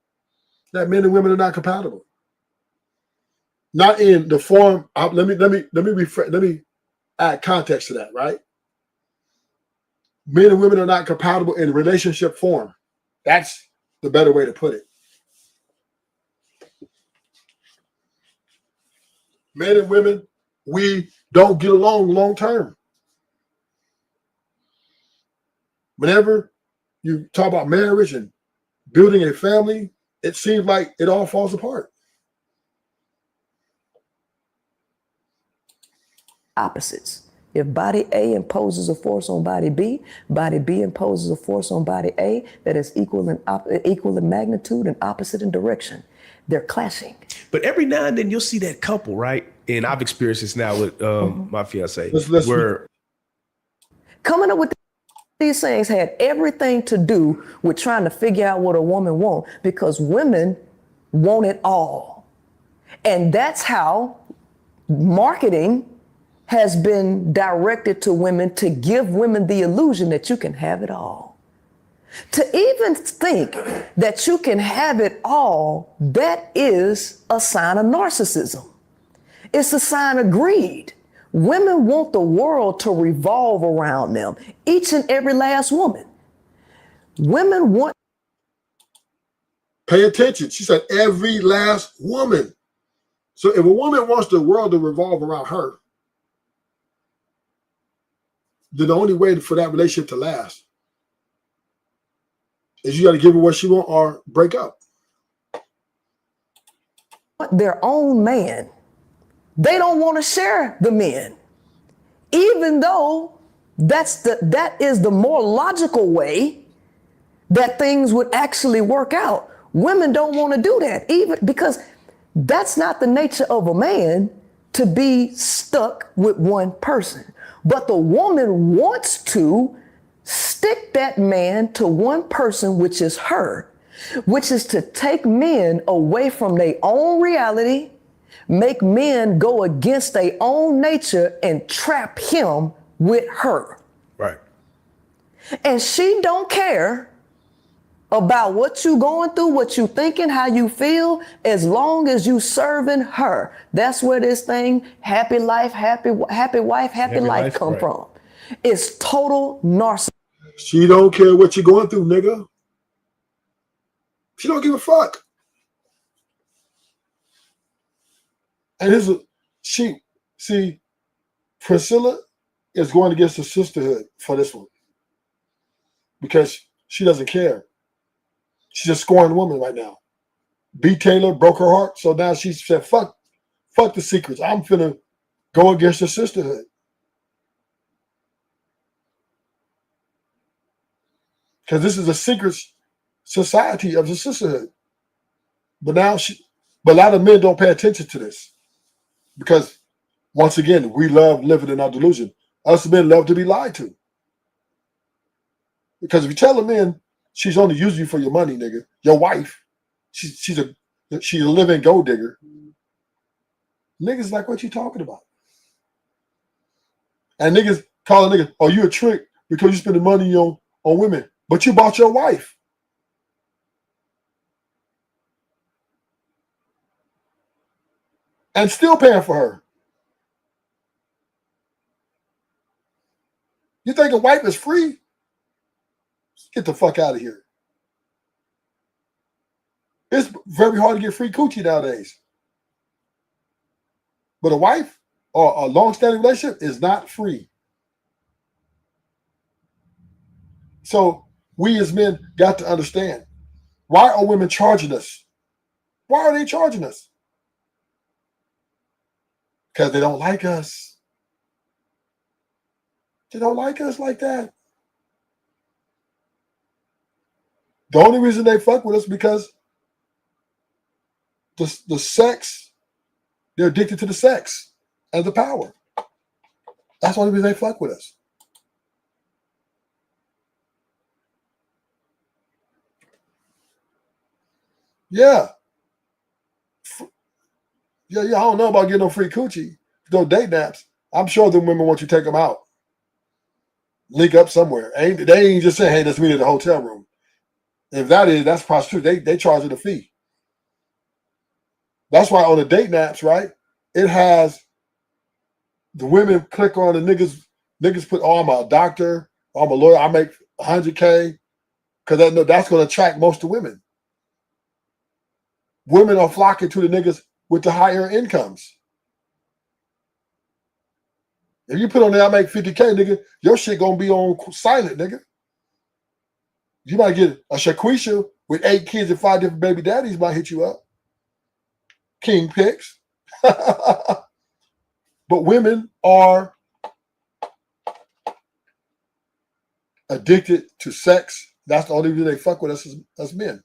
that men and women are not compatible. Not in the form of, let me add context to that, right? Men and women are not compatible in relationship form. That's the better way to put it. Men and women, we don't get along long term. Whenever you talk about marriage and building a family, it seems like it all falls apart. Opposites. If body A imposes a force on body B imposes a force on body A that is equal in magnitude and opposite in direction. They're clashing. But every now and then you'll see that couple, right? And I've experienced this now with my fiance, where coming up with these things had everything to do with trying to figure out what a woman wants, because women want it all. And that's how marketing has been directed to women, to give women the illusion that you can have it all. To even think that you can have it all, that is a sign of narcissism. It's a sign of greed. Women want the world to revolve around them, each and every last woman. Women want. Pay attention. She said every last woman. So if a woman wants the world to revolve around her, then the only way for that relationship to last is you got to give her what she wants or break up. Their own man. They don't want to share the men, even though that is the more logical way that things would actually work out. Women don't want to do that, even because that's not the nature of a man, to be stuck with one person. But the woman wants to stick that man to one person, which is her, which is to take men away from their own reality, make men go against their own nature and trap him with her. right. And she don't care about what you going through, what you thinking, how you feel, as long as you serving her. That's where this thing, happy life, happy wife, happy life come right. from. It's total narcissism. She don't care what you're going through, nigga. She don't give a fuck. And Priscilla is going against the sisterhood for this one because she doesn't care. She's a scorned woman right now. B. Taylor broke her heart, so now she said, fuck the secrets. I'm finna go against the sisterhood. Because this is a secret society of the sisterhood. But now a lot of men don't pay attention to this. Because once again, we love living in our delusion. Us men love to be lied to. Because if you tell a man she's only using you for your money, nigga, your wife, she's a living gold digger. Niggas like, what you talking about? And niggas call a nigga, oh, you a trick because you spending money on women, but you bought your wife. And still paying for her. You think a wife is free? Get the fuck out of here. It's very hard to get free coochie nowadays. But a wife or a long-standing relationship is not free. So we as men got to understand, why are women charging us? Why are they charging us? Because they don't like us. They don't like us like that. The only reason they fuck with us because the sex, they're addicted to the sex and the power. That's the only reason they fuck with us. Yeah. Yeah, I don't know about getting no free coochie. No date naps. I'm sure the women want you to take them out. Link up somewhere. They ain't just saying, hey, let's meet at the hotel room. If that's prostitution. They charge it a fee. That's why on the date naps, right? It has the women click on the niggas. Niggas put, oh, I'm a doctor, oh, I'm a lawyer, I make 100K. Because that's going to attract most of the women. Women are flocking to the niggas with the higher incomes. If you put on there, I make 50K, nigga, your shit gonna be on silent, nigga. You might get a Shaquisha with 8 kids and 5 different baby daddies might hit you up. King pics. But women are addicted to sex. That's the only reason they fuck with us as men.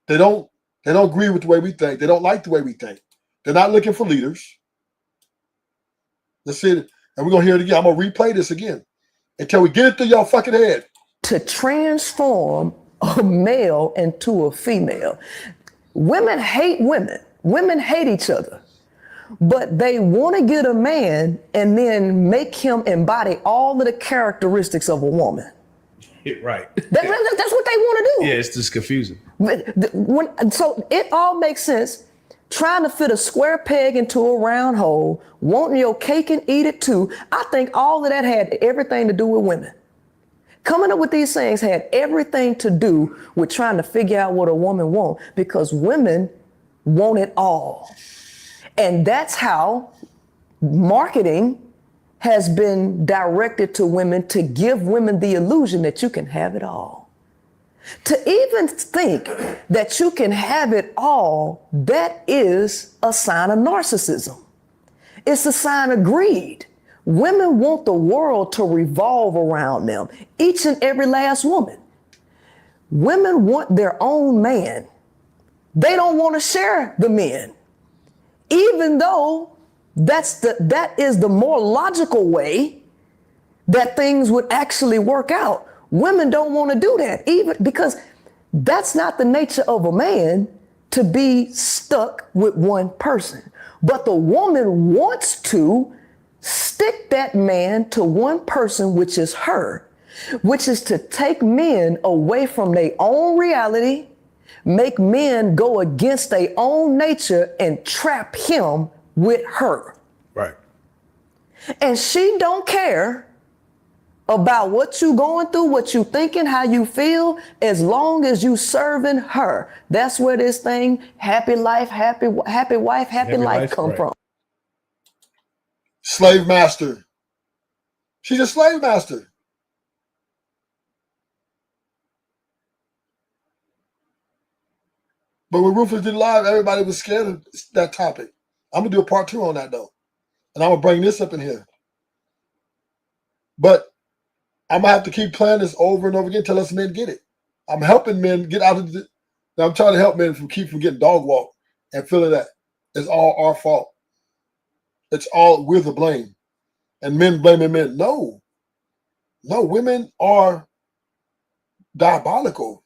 They don't agree with the way we think. They don't like the way we think. They're not looking for leaders. Let's see it. And we're going to hear it again. I'm going to replay this again until we get it through y'all fucking head. To transform a male into a female. Women hate women. Women hate each other. But they want to get a man and then make him embody all of the characteristics of a woman. Right. That's what they want to do. Yeah, it's just confusing. So it all makes sense. Trying to fit a square peg into a round hole, wanting your cake and eat it too. I think all of that had everything to do with women. Coming up with these things had everything to do with trying to figure out what a woman wants, because women want it all. And that's how marketing has been directed to women, to give women the illusion that you can have it all. To even think that you can have it all, that is a sign of narcissism. It's a sign of greed. Women want the world to revolve around them, each and every last woman. Women want their own man. They don't want to share the men, even though that is the more logical way that things would actually work out. Women don't want to do that, even because that's not the nature of a man, to be stuck with one person. But the woman wants to stick that man to one person, which is her, which is to take men away from their own reality, make men go against their own nature and trap him with her. Right. And she don't care about what you going through, what you thinking, how you feel, as long as you serving her. That's where this thing, happy life, happy wife, happy life come right. from. Slave master. She's a slave master. But when Ruthless did live, everybody was scared of that topic. I'm going to do a part 2 on that, though. And I'm going to bring this up in here. But I'm going to have to keep playing this over and over again until us men get it. I'm helping men get out of the... I'm trying to help men keep from getting dog walked and feeling that it's all our fault. It's all we're the blame. And men blaming men. No. No, women are diabolical.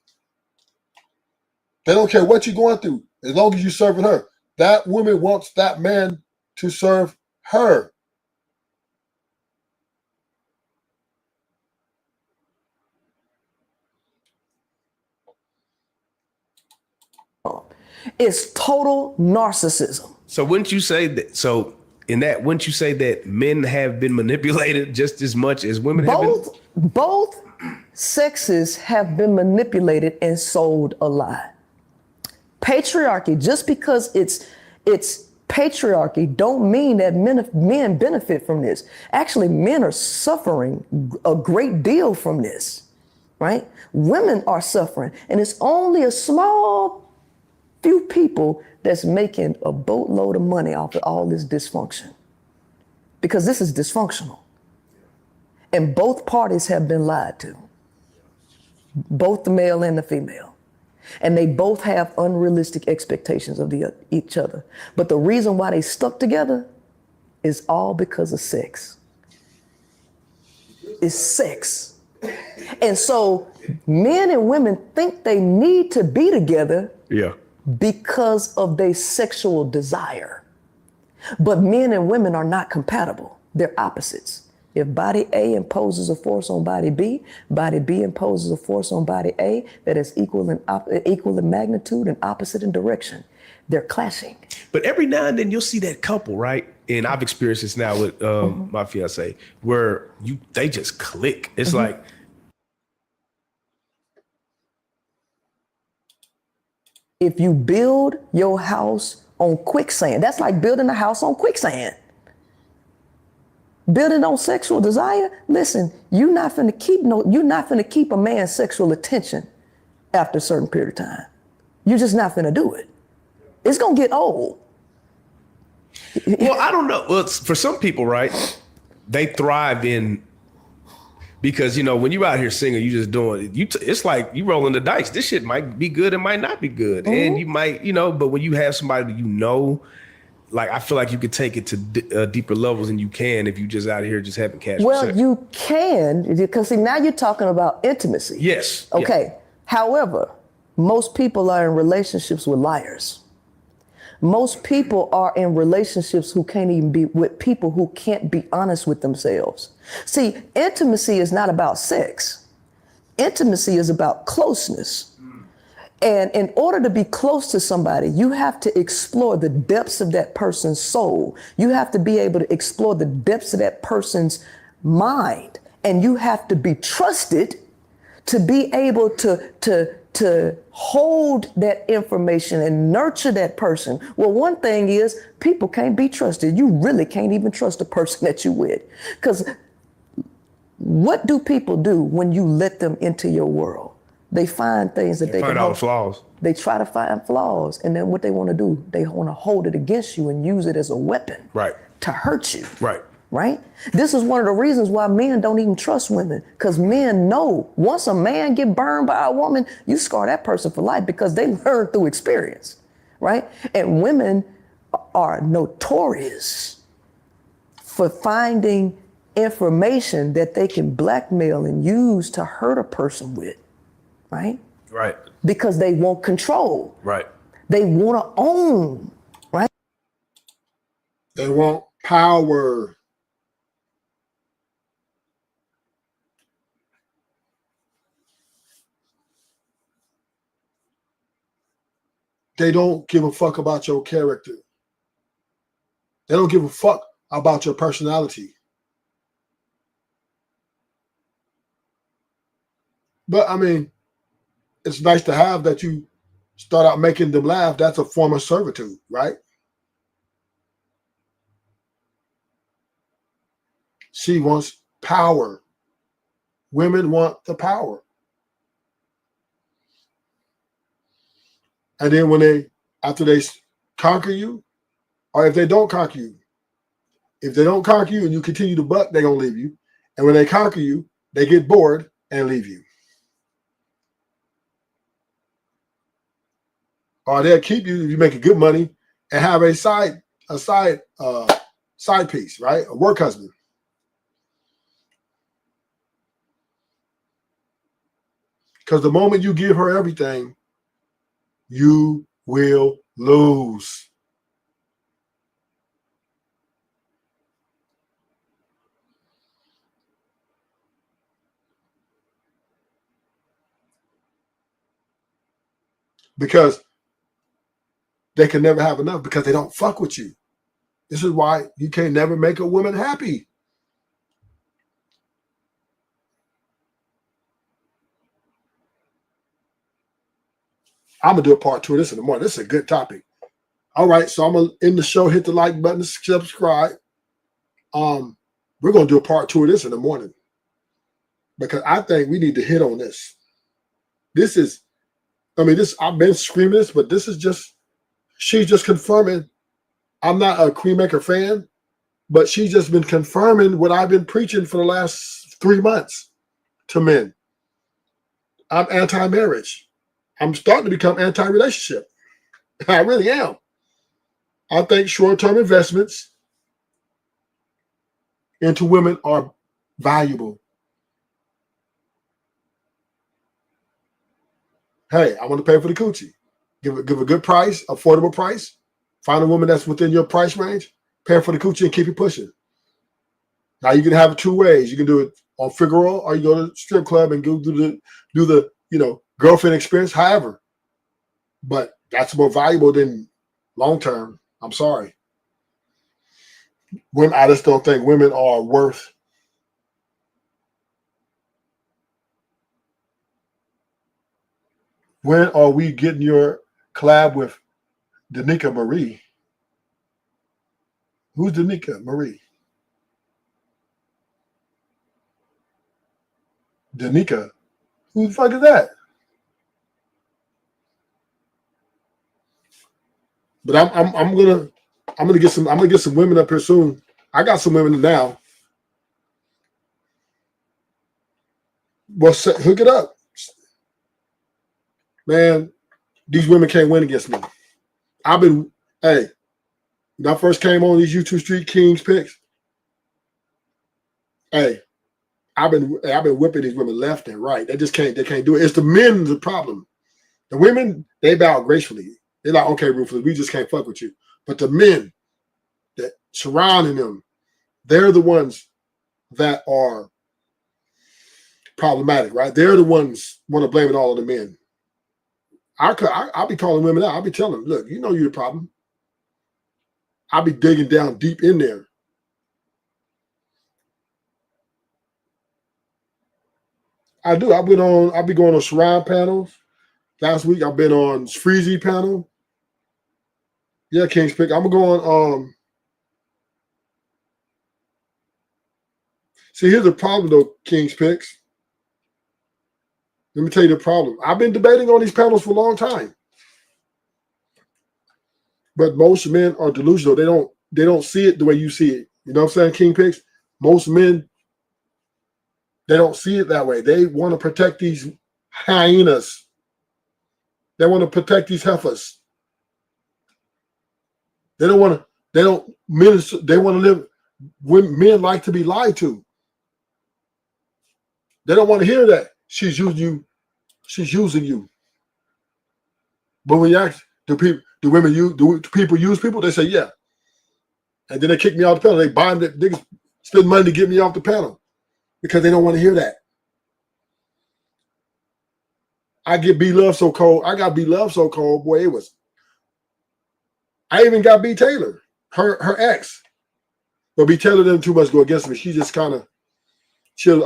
They don't care what you're going through, as long as you're serving her. That woman wants that man to serve her. It's total narcissism. So wouldn't you say that? So in that, wouldn't you say that men have been manipulated just as much as women have been? Both sexes have been manipulated and sold a lie. Patriarchy, just because it's patriarchy, don't mean that men benefit from this. Actually, men are suffering a great deal from this, right? Women are suffering, and it's only a small few people that's making a boatload of money off of all this dysfunction, because this is dysfunctional. And both parties have been lied to, both the male and the female. And they both have unrealistic expectations of each other. But the reason why they stuck together is all because of sex. It's sex. And so men and women think they need to be together. Yeah. because of their sexual desire. But men and women are not compatible. They're opposites. If body A imposes a force on body B imposes a force on body A that is equal in magnitude and opposite in direction. They're clashing. But every now and then you'll see that couple, right? And I've experienced this now with my fiance, where they just click. It's like, if you build your house on quicksand, that's like building a house on quicksand. Building on sexual desire, listen, you're not finna keep a man's sexual attention after a certain period of time. You're just not finna do it. It's gonna get old. well, I don't know. Well, for some people, right, they thrive in, because, when you're out here singing, you just doing it. It's like you rolling the dice. This shit might be good, it might not be good. And you might, but when you have somebody that like, I feel like you could take it to deeper levels than you can if you just out here just having casual sex. Well, you can, because see, now you're talking about intimacy. Yes. Okay. Yeah. However, most people are in relationships with liars. Most people are in relationships who can't even be with people who can't be honest with themselves. See, intimacy is not about sex. Intimacy is about closeness. And in order to be close to somebody, you have to explore the depths of that person's soul. You have to be able to explore the depths of that person's mind. And you have to be trusted to be able to hold that information and nurture that person. Well, one thing is, people can't be trusted. You really can't even trust the person that you with. Because what do people do when you let them into your world? They find things that they find can all hold. the flaws. They try to find flaws, and then what they want to do, they want to hold it against you and use it as a weapon, Right. to hurt you. Right. Right? This is one of the reasons why men don't even trust women, because men know once a man get burned by a woman, you scar that person for life, because they learn through experience, right? And women are notorious for finding information that they can blackmail and use to hurt a person with, right? Right. Because they want control. Right. They want to own, right? They want power. They don't give a fuck about your character. They don't give a fuck about your personality. But I mean, it's nice to have that you start out making them laugh. That's a form of servitude, right? She wants power. Women want the power. And then after they conquer you, or if they don't conquer you, if they don't conquer you and you continue to buck, they're going to leave you. And when they conquer you, they get bored and leave you. Or they'll keep you if you make good money and have a side piece, right? A work husband. Because the moment you give her everything, you will lose. Because they can never have enough, because they don't fuck with you. This is why you can never make a woman happy. I'm going to do a part 2 of this in the morning. This is a good topic. All right, so I'm going to end the show. Hit the like button, subscribe. We're going to do a part 2 of this in the morning, because I think we need to hit on this. I've been screaming this, but this is just, she's just confirming. I'm not a Queen Maker fan, but she's just been confirming what I've been preaching for the last 3 months to men. I'm anti-marriage. I'm starting to become anti-relationship. I really am. I think short-term investments into women are valuable. Hey, I want to pay for the coochie. Give a good price, affordable price. Find a woman that's within your price range. Pay her for the coochie and keep it pushing. Now you can have it two ways. You can do it on Figaro, or you go to the strip club and go do the girlfriend experience. However, but that's more valuable than long term. I'm sorry. I just don't think women are worth. When are we getting your collab with Danica Marie? Who's Danica Marie? Danica, who the fuck is that? But I'm gonna get some women up here soon. I got some women now. Well, hook it up, man. These women can't win against me. When I first came on these YouTube Street Kings picks, I've been whipping these women left and right. They can't do it. It's the men the problem. The women, they bow gracefully. They're like, okay, Ruthless, we just can't fuck with you. But the men that surrounding them, they're the ones that are problematic, right? They're the ones want to blame it all on the men. I'll be calling women out. I'll be telling them, look, you know you're the problem. I'll be digging down deep in there. I do. I'll be going on Surround panels. Last week I've been on Freezy panel. Yeah, King's Pick. I'm going on. See, here's the problem though, King's Picks. Let me tell you the problem. I've been debating on these panels for a long time. But most men are delusional. They don't see it the way you see it. You know what I'm saying, King Picks? Most men, they don't see it that way. They want to protect these hyenas. They want to protect these heifers. They want to live when men like to be lied to. They don't want to hear that. She's using you. She's using you. But when you ask, do people use people? They say, yeah. And then they kick me off the panel. They buy them, they spend money to get me off the panel because they don't want to hear that. I get B Love so cold. I got B Love so cold, boy. I even got B Taylor, her ex. But B Taylor didn't too much go against me. She just kind of chilled.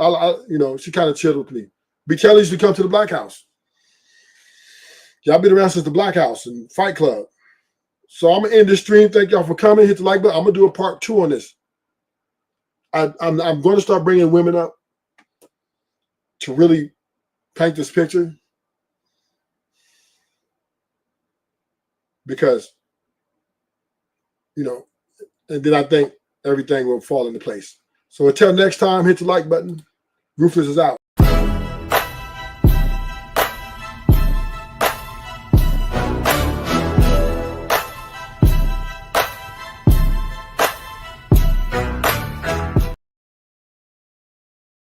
She kind of chilled with me. B Taylor used to come to the Black House. Y'all been around since the Black House and Fight Club. So I'm gonna end this stream. Thank y'all for coming. Hit the like button. I'm gonna do a part 2 on this. I'm going to start bringing women up to really paint this picture because, and then I think everything will fall into place. So until next time, hit the like button. Ruthless is out.